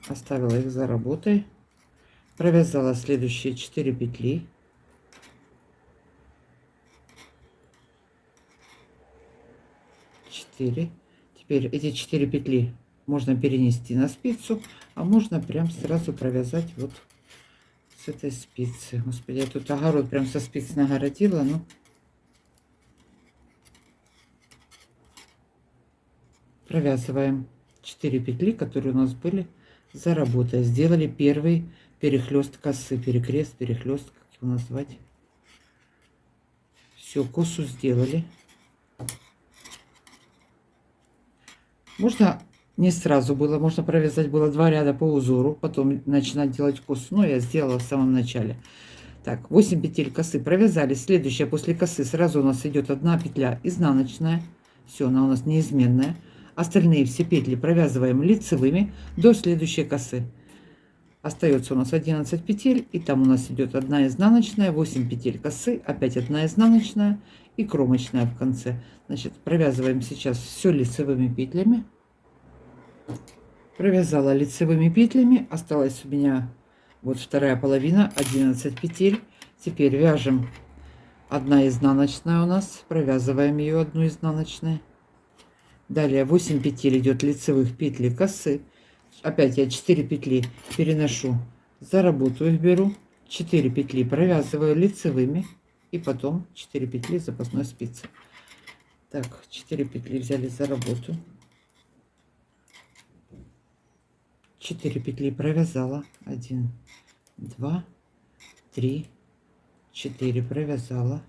Speaker 1: оставила их за работой, провязала следующие 4 петли. 4. Теперь эти 4 петли можно перенести на спицу, а можно прям сразу провязать вот с этой спицы. Господи, я тут огород прям со спиц нагородила, ну. Провязываем 4 петли, которые у нас были за работой. Сделали первый перехлест косы, перекрест, перехлест, как его назвать. Все, косу сделали. Можно не сразу было, можно провязать было 2 ряда по узору, потом начинать делать косу, но я сделала в самом начале. Так, 8 петель косы провязали. Следующая после косы сразу у нас идет одна петля изнаночная. Все, она у нас неизменная. Остальные все петли провязываем лицевыми до следующей косы. Остается у нас 11 петель, и там у нас идет одна изнаночная, 8 петель косы, опять одна изнаночная и кромочная в конце. Значит, провязываем сейчас все лицевыми петлями. Провязала лицевыми петлями, осталась у меня вот вторая половина, 11 петель. Теперь вяжем одна изнаночная у нас, провязываем ее одну изнаночной. Далее 8 петель идет лицевых петель косы. Опять я 4 петли переношу за работу, их беру. 4 петли провязываю лицевыми и потом 4 петли запасной спицы. Так, 4 петли взяли за работу. 4 петли провязала. 1, 2, 3, 4 провязала.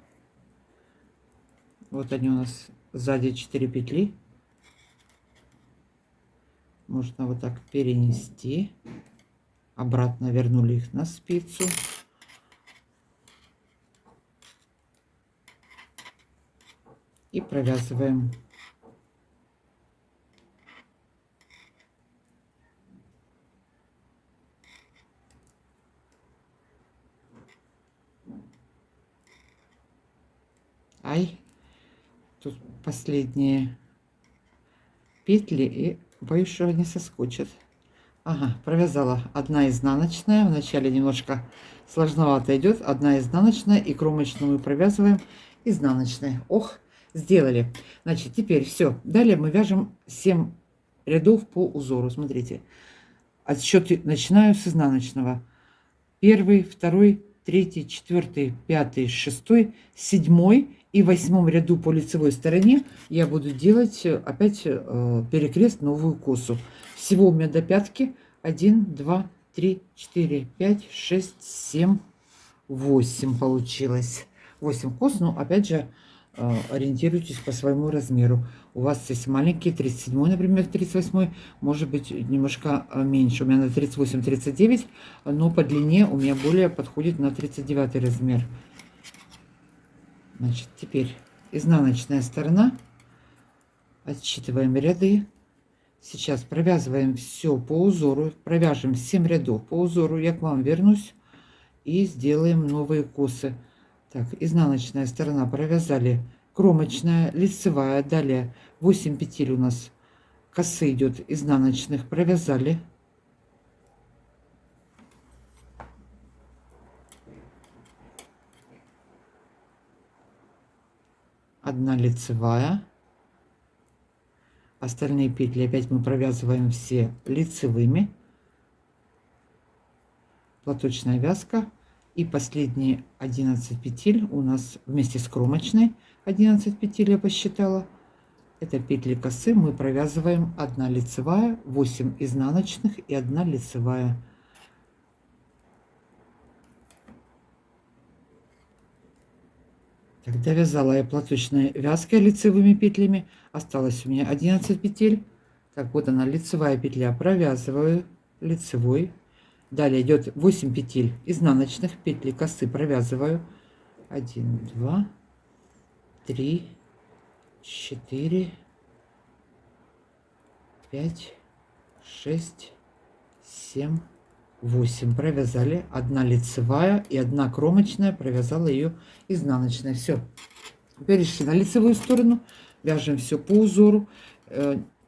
Speaker 1: Вот они у нас сзади 4 петли. Можно вот так перенести. Обратно вернули их на спицу. И провязываем. Ай, тут последние петли, и боюсь, что они соскочат. Ага, провязала 1 изнаночная. Вначале немножко сложновато идет. 1 изнаночная, и кромочную мы провязываем изнаночной. Ох, сделали. Значит, теперь все. Далее мы вяжем 7 рядов по узору. Смотрите, отсчет начинаю с изнаночного. 1, 2, 3, 4, 5, 6, 7 и 8 ряду по лицевой стороне я буду делать опять перекрест, новую косу. Всего у меня до пятки 1, 2, 3, 4, 5, 6, 7, 8 получилось. 8 кос, но опять же ориентируйтесь по своему размеру. У вас есть маленькие, 37, например, 38, может быть немножко меньше. У меня на 38-39, но по длине у меня более подходит на 39 размер. Значит, теперь изнаночная сторона. Отсчитываем ряды. Сейчас провязываем все по узору. Провяжем 7 рядов по узору. Я к вам вернусь и сделаем новые косы. Так, изнаночная сторона провязали, кромочная, лицевая. Далее 8 петель у нас косы идет изнаночных, провязали. Одна лицевая. Остальные петли опять мы провязываем все лицевыми. Платочная вязка. И последние 11 петель у нас вместе с кромочной. 11 петель я посчитала. Это петли косы мы провязываем 1 лицевая, 8 изнаночных и 1 лицевая. Так, довязала я платочной вязкой лицевыми петлями. Осталось у меня 11 петель. Так, вот она лицевая петля. Провязываю лицевой. Далее идет 8 петель изнаночных, петли косы провязываю. 1, 2, 3, 4, 5, 6, 7, 8. Провязали. 1 лицевая и 1 кромочная. Провязала ее изнаночной. Все. Перешли на лицевую сторону. Вяжем все по узору.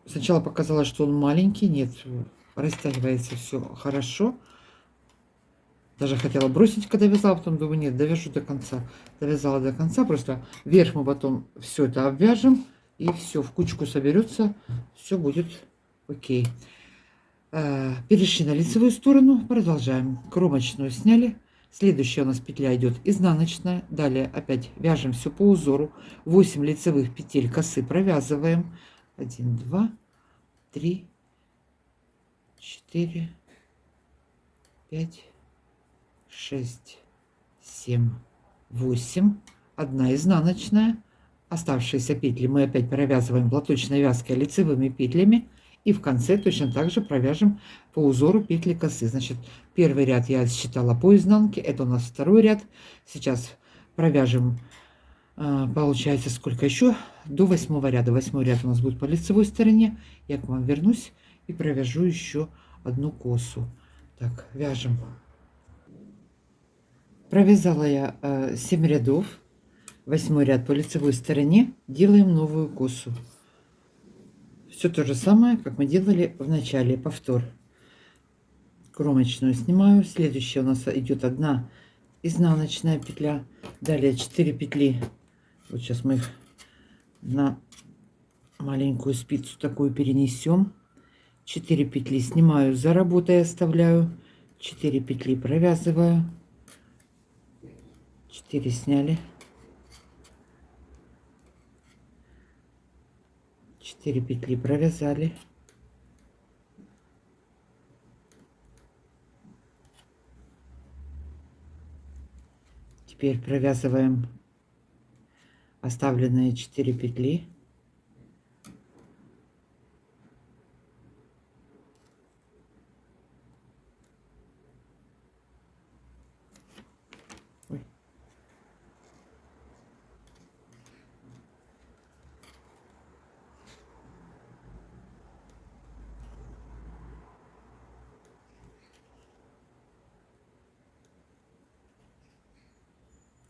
Speaker 1: Сначала показалось, что он маленький. Нет, растягивается все хорошо. Даже хотела бросить, когда вязала, потом думаю, нет, довяжу до конца. Довязала до конца, просто вверх мы потом все это обвяжем, и все в кучку соберется, все будет окей. Перешли на лицевую сторону, продолжаем. Кромочную сняли. Следующая у нас петля идет изнаночная. Далее опять вяжем все по узору. 8 лицевых петель косы провязываем. 1, 2, 3, 4, 5, 6, 7, 8. 1 изнаночная. Оставшиеся петли мы опять провязываем платочной вязкой лицевыми петлями. И в конце точно так же провяжем по узору петли косы. Значит, первый ряд я считала по изнанке. Это у нас второй ряд. Сейчас провяжем, получается, сколько еще? До 8 ряда. 8 ряд у нас будет по лицевой стороне. Я к вам вернусь и провяжу еще одну косу. Так, вяжем. Провязала я 7 рядов. 8 ряд по лицевой стороне. Делаем новую косу. Все то же самое, как мы делали в начале. Повтор. Кромочную снимаю. Следующая у нас идет 1 изнаночная петля. Далее 4 петли. Вот сейчас мы их на маленькую спицу такую перенесем. 4 петли снимаю, за работой оставляю. 4 петли провязываю. 4 сняли. 4 петли провязали. Теперь провязываем оставленные 4 петли. Ой.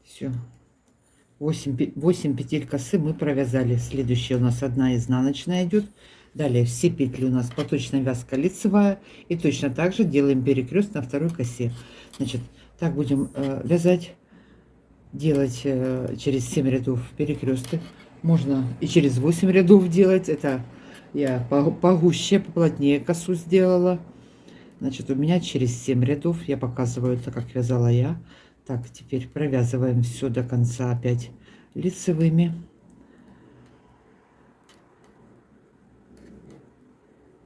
Speaker 1: Все. 8 петель косы мы провязали. Следующая у нас 1 изнаночная идет. Далее все петли у нас поточная вязка лицевая. И точно так же делаем перекрест на 2 косе. Значит, так будем вязать, делать через 7 рядов перекресты. Можно и через 8 рядов делать. Это я погуще, поплотнее косу сделала. Значит, у меня через 7 рядов. Я показываю это, как вязала я. Так, теперь провязываем все до конца опять лицевыми.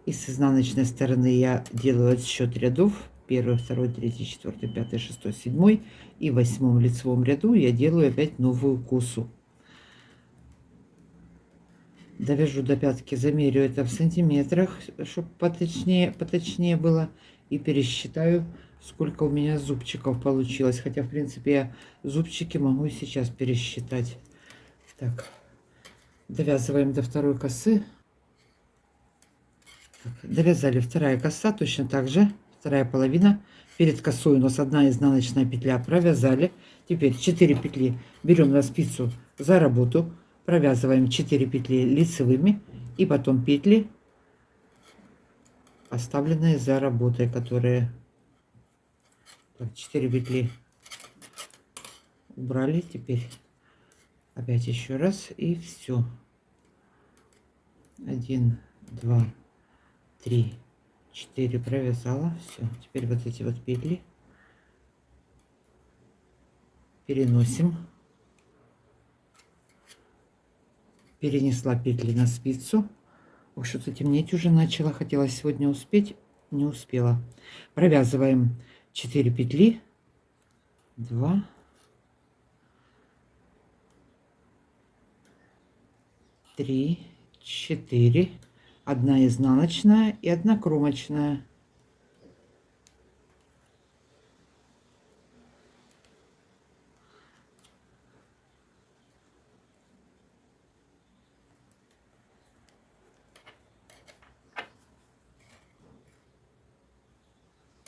Speaker 1: И с изнаночной стороны я делаю отсчет рядов. 1, 2, 3, 4, 5, 6, 7. И в 8 лицевом ряду я делаю опять новую косу. Довяжу до пятки, замерю это в сантиметрах, чтобы поточнее было. И пересчитаю, сколько у меня зубчиков получилось. Хотя, в принципе, я зубчики могу и сейчас пересчитать. Так, довязываем до 2 косы. Так, довязали 2 коса, точно так же. 2 половина. Перед косой у нас 1 изнаночная петля, провязали. Теперь 4 петли берем на спицу за работу. Провязываем 4 петли лицевыми. И потом петли, оставленные за работой, которые... Так, 4 петли убрали. Теперь опять еще раз. И все. 1, 2, 3, 4 провязала. Все. Теперь вот эти вот петли переносим. Перенесла петли на спицу. Ой, что-то темнеть уже начало. Хотела сегодня успеть, не успела. Провязываем 4 петли. 2, 3, 4. 1 изнаночная и 1 кромочная.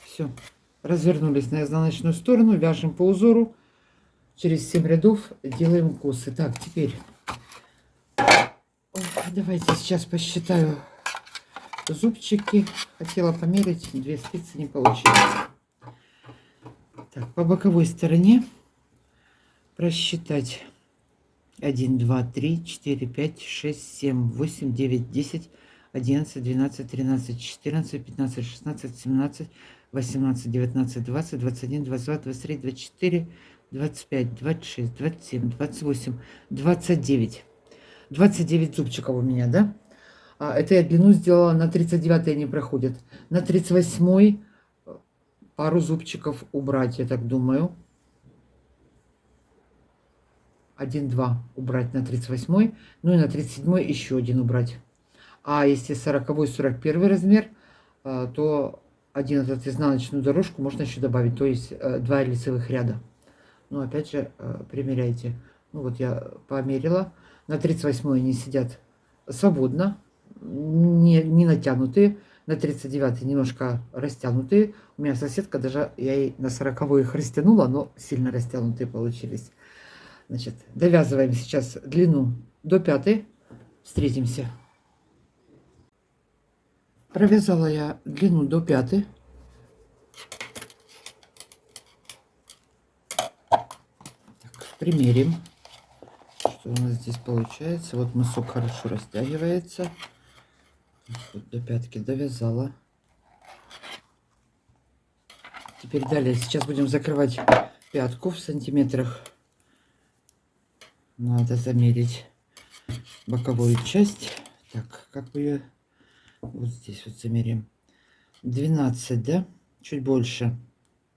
Speaker 1: Все. Развернулись на изнаночную сторону, вяжем по узору. Через 7 рядов делаем косы. Так, теперь давайте сейчас посчитаю зубчики. Хотела померить, 2 спицы не получилось. Так, по боковой стороне просчитать 1, 2, 3, 4, 5, 6, 7, 8, 9, 10, 11, 12, 13, 14, 15, 16, 17, 18, 19, 20, 21, 22, 23, 24, 25, 26, 27, 28, 29. 29 зубчиков у меня, да? Это я длину сделала, на 39 они проходят. На 38 пару зубчиков убрать, я так думаю. 1, 2 убрать на 38, ну и на 37 еще 1 убрать. А если 40, 41 размер, то 1 этот изнаночную дорожку можно еще добавить, то есть 2 лицевых ряда. Ну, опять же, примеряйте. Ну, вот я померила. На 38 они сидят свободно, не натянутые. На 39 немножко растянутые. У меня соседка, даже я ей на 40 их растянула, но сильно растянутые получились. Значит, довязываем сейчас длину до 5. Встретимся. Провязала я длину до 5. Так, примерим, что у нас здесь получается. Вот мысок хорошо растягивается. Вот до пятки довязала. Теперь далее сейчас будем закрывать пятку в сантиметрах Надо замерить боковую часть. Так, как бы ее... Вот здесь вот замерим. 12, да? Чуть больше.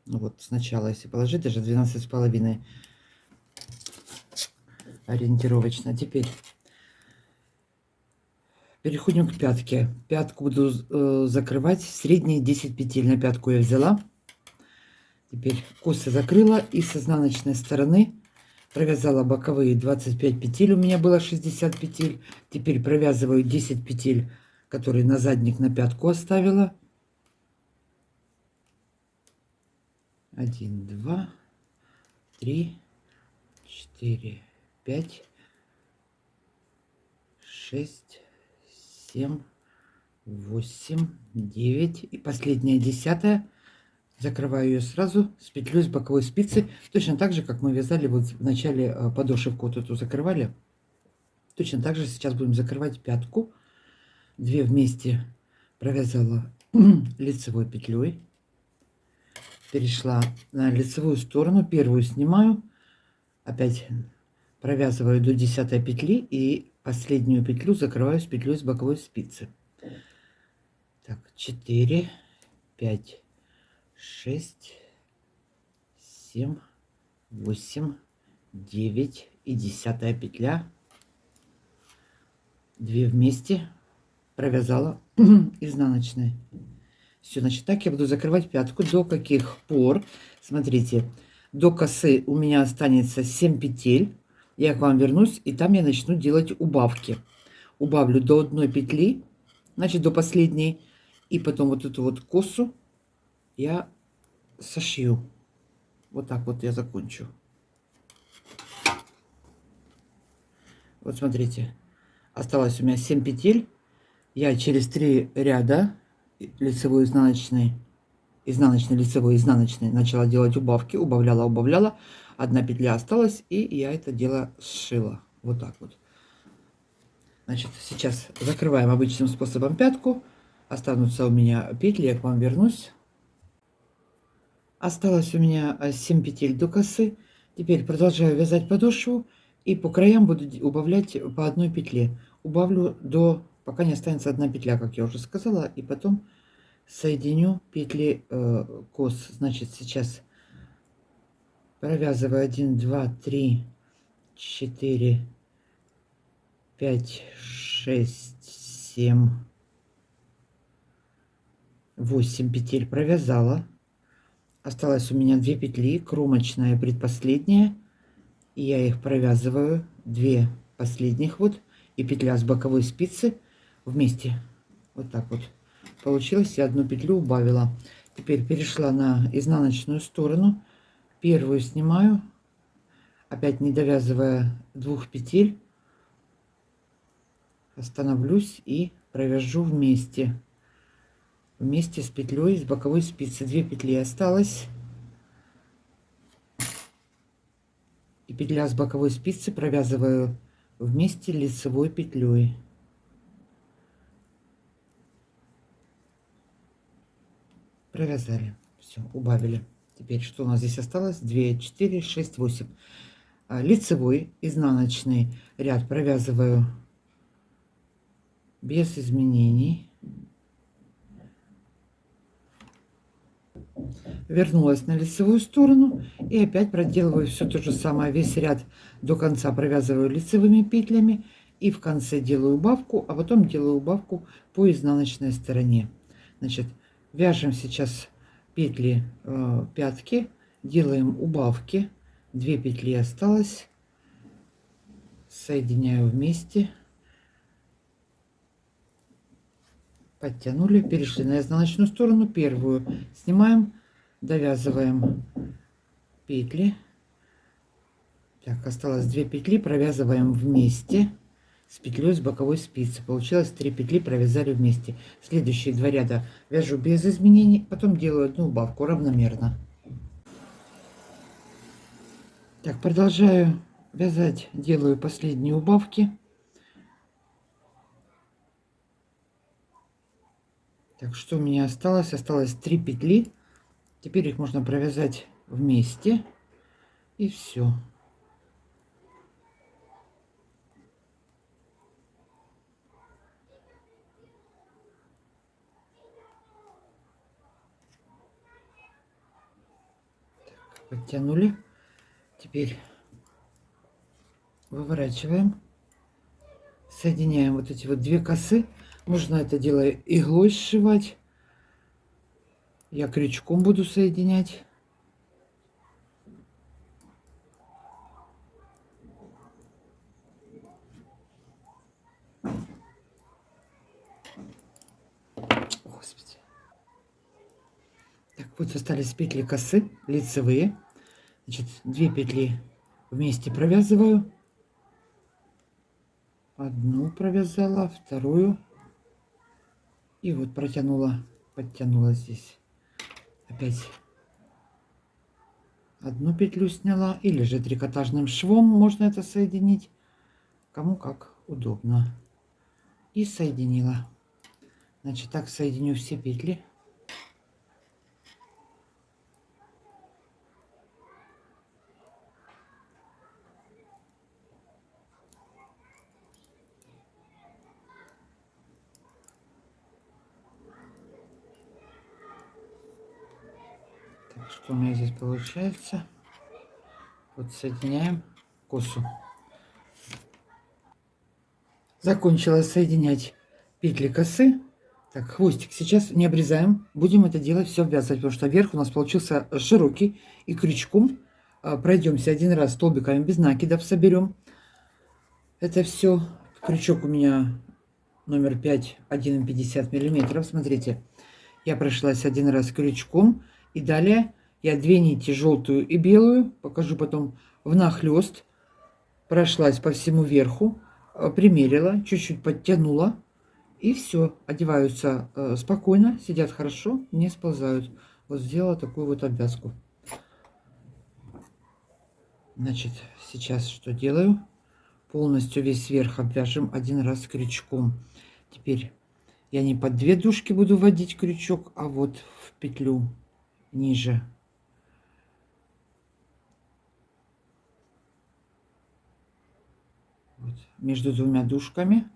Speaker 1: Ну вот сначала, если положить, даже 12,5 ориентировочно. Теперь переходим к пятке. Пятку буду закрывать. Средние 10 петель на пятку я взяла. Теперь косы закрыла и с изнаночной стороны провязала боковые 25 петель. У меня было 60 петель. Теперь провязываю 10 петель, которые на задник на пятку оставила. 1, 2, 3, 4, 5, 6, 7, 8, 9 и последняя 10-я. Закрываю ее сразу с петлей с боковой спицы, точно так же, как мы вязали вот в начале подошивку вот эту закрывали. Точно так же сейчас будем закрывать пятку. 2 вместе провязала лицевой петлей, перешла на лицевую сторону, первую снимаю, опять провязываю до 10 петли и последнюю петлю закрываю с петлей с боковой спицы. Так, 4, 5, 6, 7, 8, 9 и 10 петля. 2 вместе провязала изнаночной. Все, значит, так я буду закрывать пятку. До каких пор? Смотрите, до косы у меня останется 7 петель. Я к вам вернусь, и там я начну делать убавки. Убавлю до одной петли, значит, до последней. И потом вот эту вот косу я сошью. Вот так вот я закончу. Вот смотрите, осталось у меня 7 петель. Я через 3 ряда лицевой, изнаночный, изнаночный, лицевой, изнаночный начала делать убавки. Убавляла. Одна петля осталась, и я это дело сшила. Вот так вот. Значит, сейчас закрываем обычным способом пятку. Останутся у меня петли, я к вам вернусь. Осталось у меня 7 петель до косы. Теперь продолжаю вязать подошву. И по краям буду убавлять по одной петле. Убавлю до, пока не останется одна петля, как я уже сказала. И потом соединю петли кос. Значит, сейчас провязываю 1, 2, 3, 4, 5, 6, 7, 8 петель провязала. Осталось у меня 2 петли, кромочная предпоследняя. И я их провязываю, 2 последних вот, и петля с боковой спицы вместе. Вот так вот получилось. Я одну петлю убавила. Теперь перешла на изнаночную сторону. Первую снимаю, опять не довязывая 2 петель. Остановлюсь и провяжу вместе с петлей с боковой спицы. 2 петли осталось, и петля с боковой спицы провязываю вместе лицевой петлей. Провязали, все, убавили. Теперь что у нас здесь осталось? 2, 4, 6, 8. Лицевой изнаночный ряд провязываю без изменений. Вернулась на лицевую сторону и опять проделываю все то же самое. Весь ряд до конца провязываю лицевыми петлями и в конце делаю убавку, а потом делаю убавку по изнаночной стороне. Значит, вяжем сейчас петли пятки, делаем убавки. 2 петли осталось, соединяю вместе, подтянули, перешли на изнаночную сторону. Первую снимаем, довязываем петли. Так, осталось 2 петли, провязываем вместе с петлей с боковой спицы. Получилось 3 петли, провязали вместе. Следующие 2 ряда вяжу без изменений, потом делаю одну убавку равномерно. Так, продолжаю вязать, делаю последние убавки. Так, что у меня осталось? Осталось 3 петли. Теперь их можно провязать вместе. И все. подтянули. Теперь выворачиваем. Соединяем вот эти вот две косы. Можно это дело иглой сшивать. Я крючком буду соединять. Господи. Так, вот остались петли косы лицевые. Значит, 2 петли вместе провязываю. Одну провязала, вторую. И вот протянула, подтянула здесь. Опять одну петлю сняла. Или же трикотажным швом можно это соединить. Кому как удобно. И соединила. Значит, так соединю все петли. Так, что у меня здесь получается? Вот соединяем косу. Закончила соединять петли косы. Так, хвостик сейчас не обрезаем. Будем это делать все ввязывать, потому что верх у нас получился широкий. И крючком пройдемся один раз столбиками без накидов, соберем. Это все. Крючок у меня номер 5, 1,50 миллиметров. Смотрите, я прошлась один раз крючком. И далее я 2 нити, желтую и белую, покажу потом, внахлёст. Прошлась по всему верху, примерила, чуть-чуть подтянула. И все, одеваются спокойно, сидят хорошо, не сползают. Вот сделала такую вот обвязку. Значит, сейчас что делаю? Полностью весь верх обвяжем один раз крючком. Теперь я не под 2 дужки буду вводить крючок, а вот в петлю ниже. Вот, между 2 дужками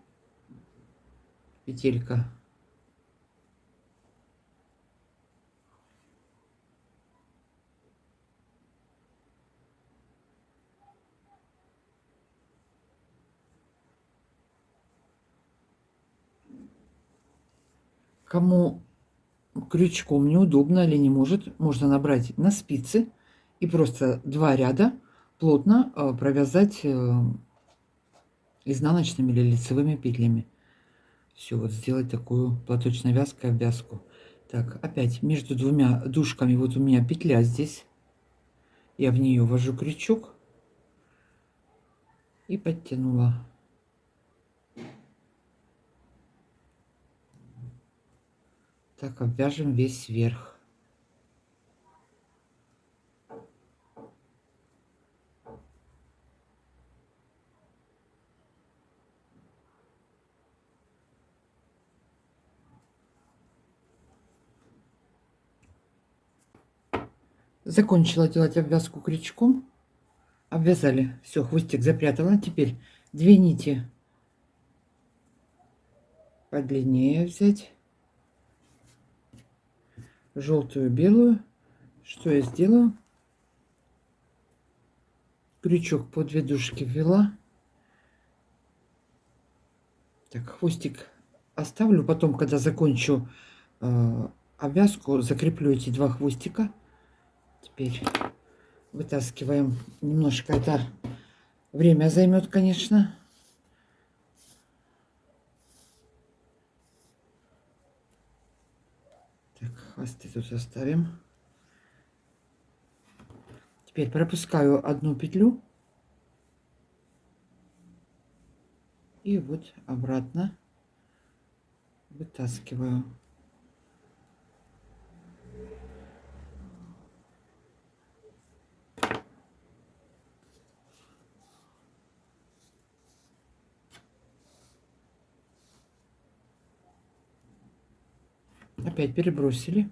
Speaker 1: петелька. Кому крючком неудобно или не может, можно набрать на спицы и просто 2 ряда плотно провязать изнаночными или лицевыми петлями. Все, вот сделать такую платочной вязкой обвязку. Так, опять между 2 дужками вот у меня петля здесь. Я в нее ввожу крючок и подтянула. Так обвяжем весь верх. Закончила делать обвязку крючком. Обвязали. Все, хвостик запрятала. Теперь 2 нити подлиннее взять. Желтую, белую. Что я сделаю? Крючок по 2 дужки ввела. Так, хвостик оставлю. Потом, когда закончу обвязку, закреплю эти 2 хвостика. Теперь вытаскиваем. Немножко это время займет, конечно. Так, хвосты тут оставим. Теперь пропускаю 1 петлю. И вот обратно вытаскиваю. Опять перебросили.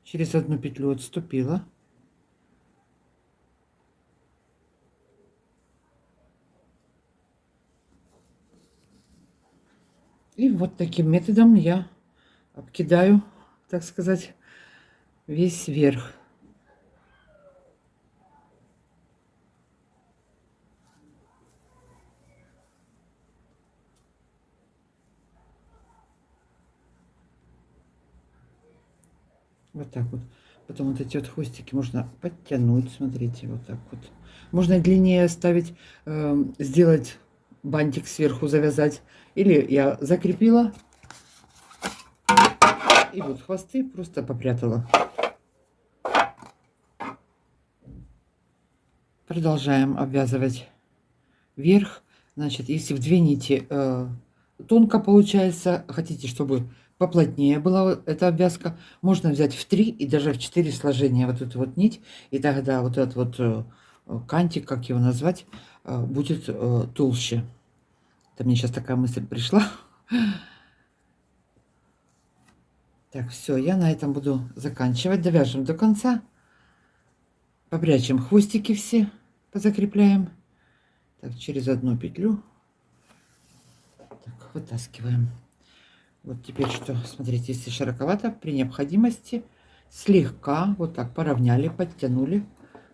Speaker 1: Через 1 петлю отступила. И вот таким методом я обкидаю, так сказать, весь верх. Вот так вот. Потом вот эти вот хвостики можно подтянуть, смотрите, вот так вот. Можно длиннее оставить, сделать бантик сверху, завязать. Или я закрепила и вот хвосты просто попрятала. Продолжаем обвязывать вверх. Значит, если в 2 нити тонко получается, хотите, чтобы поплотнее была эта обвязка, можно взять в 3 и даже в 4 сложения вот эту вот нить, и тогда вот этот вот кантик, как его назвать, будет толще. Это мне сейчас такая мысль пришла. Так, все, я на этом буду заканчивать. Довяжем до конца. Попрячем хвостики все, позакрепляем. Так, через одну петлю. Так, вытаскиваем. Вот теперь что, смотрите, если широковато, при необходимости слегка вот так поравняли, подтянули.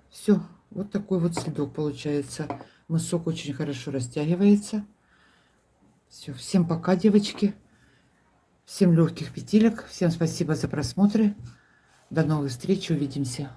Speaker 1: Все, вот такой вот следок получается. Мысок очень хорошо растягивается. Все, всем пока, девочки. Всем легких петелек. Всем спасибо за просмотры. До новых встреч, увидимся.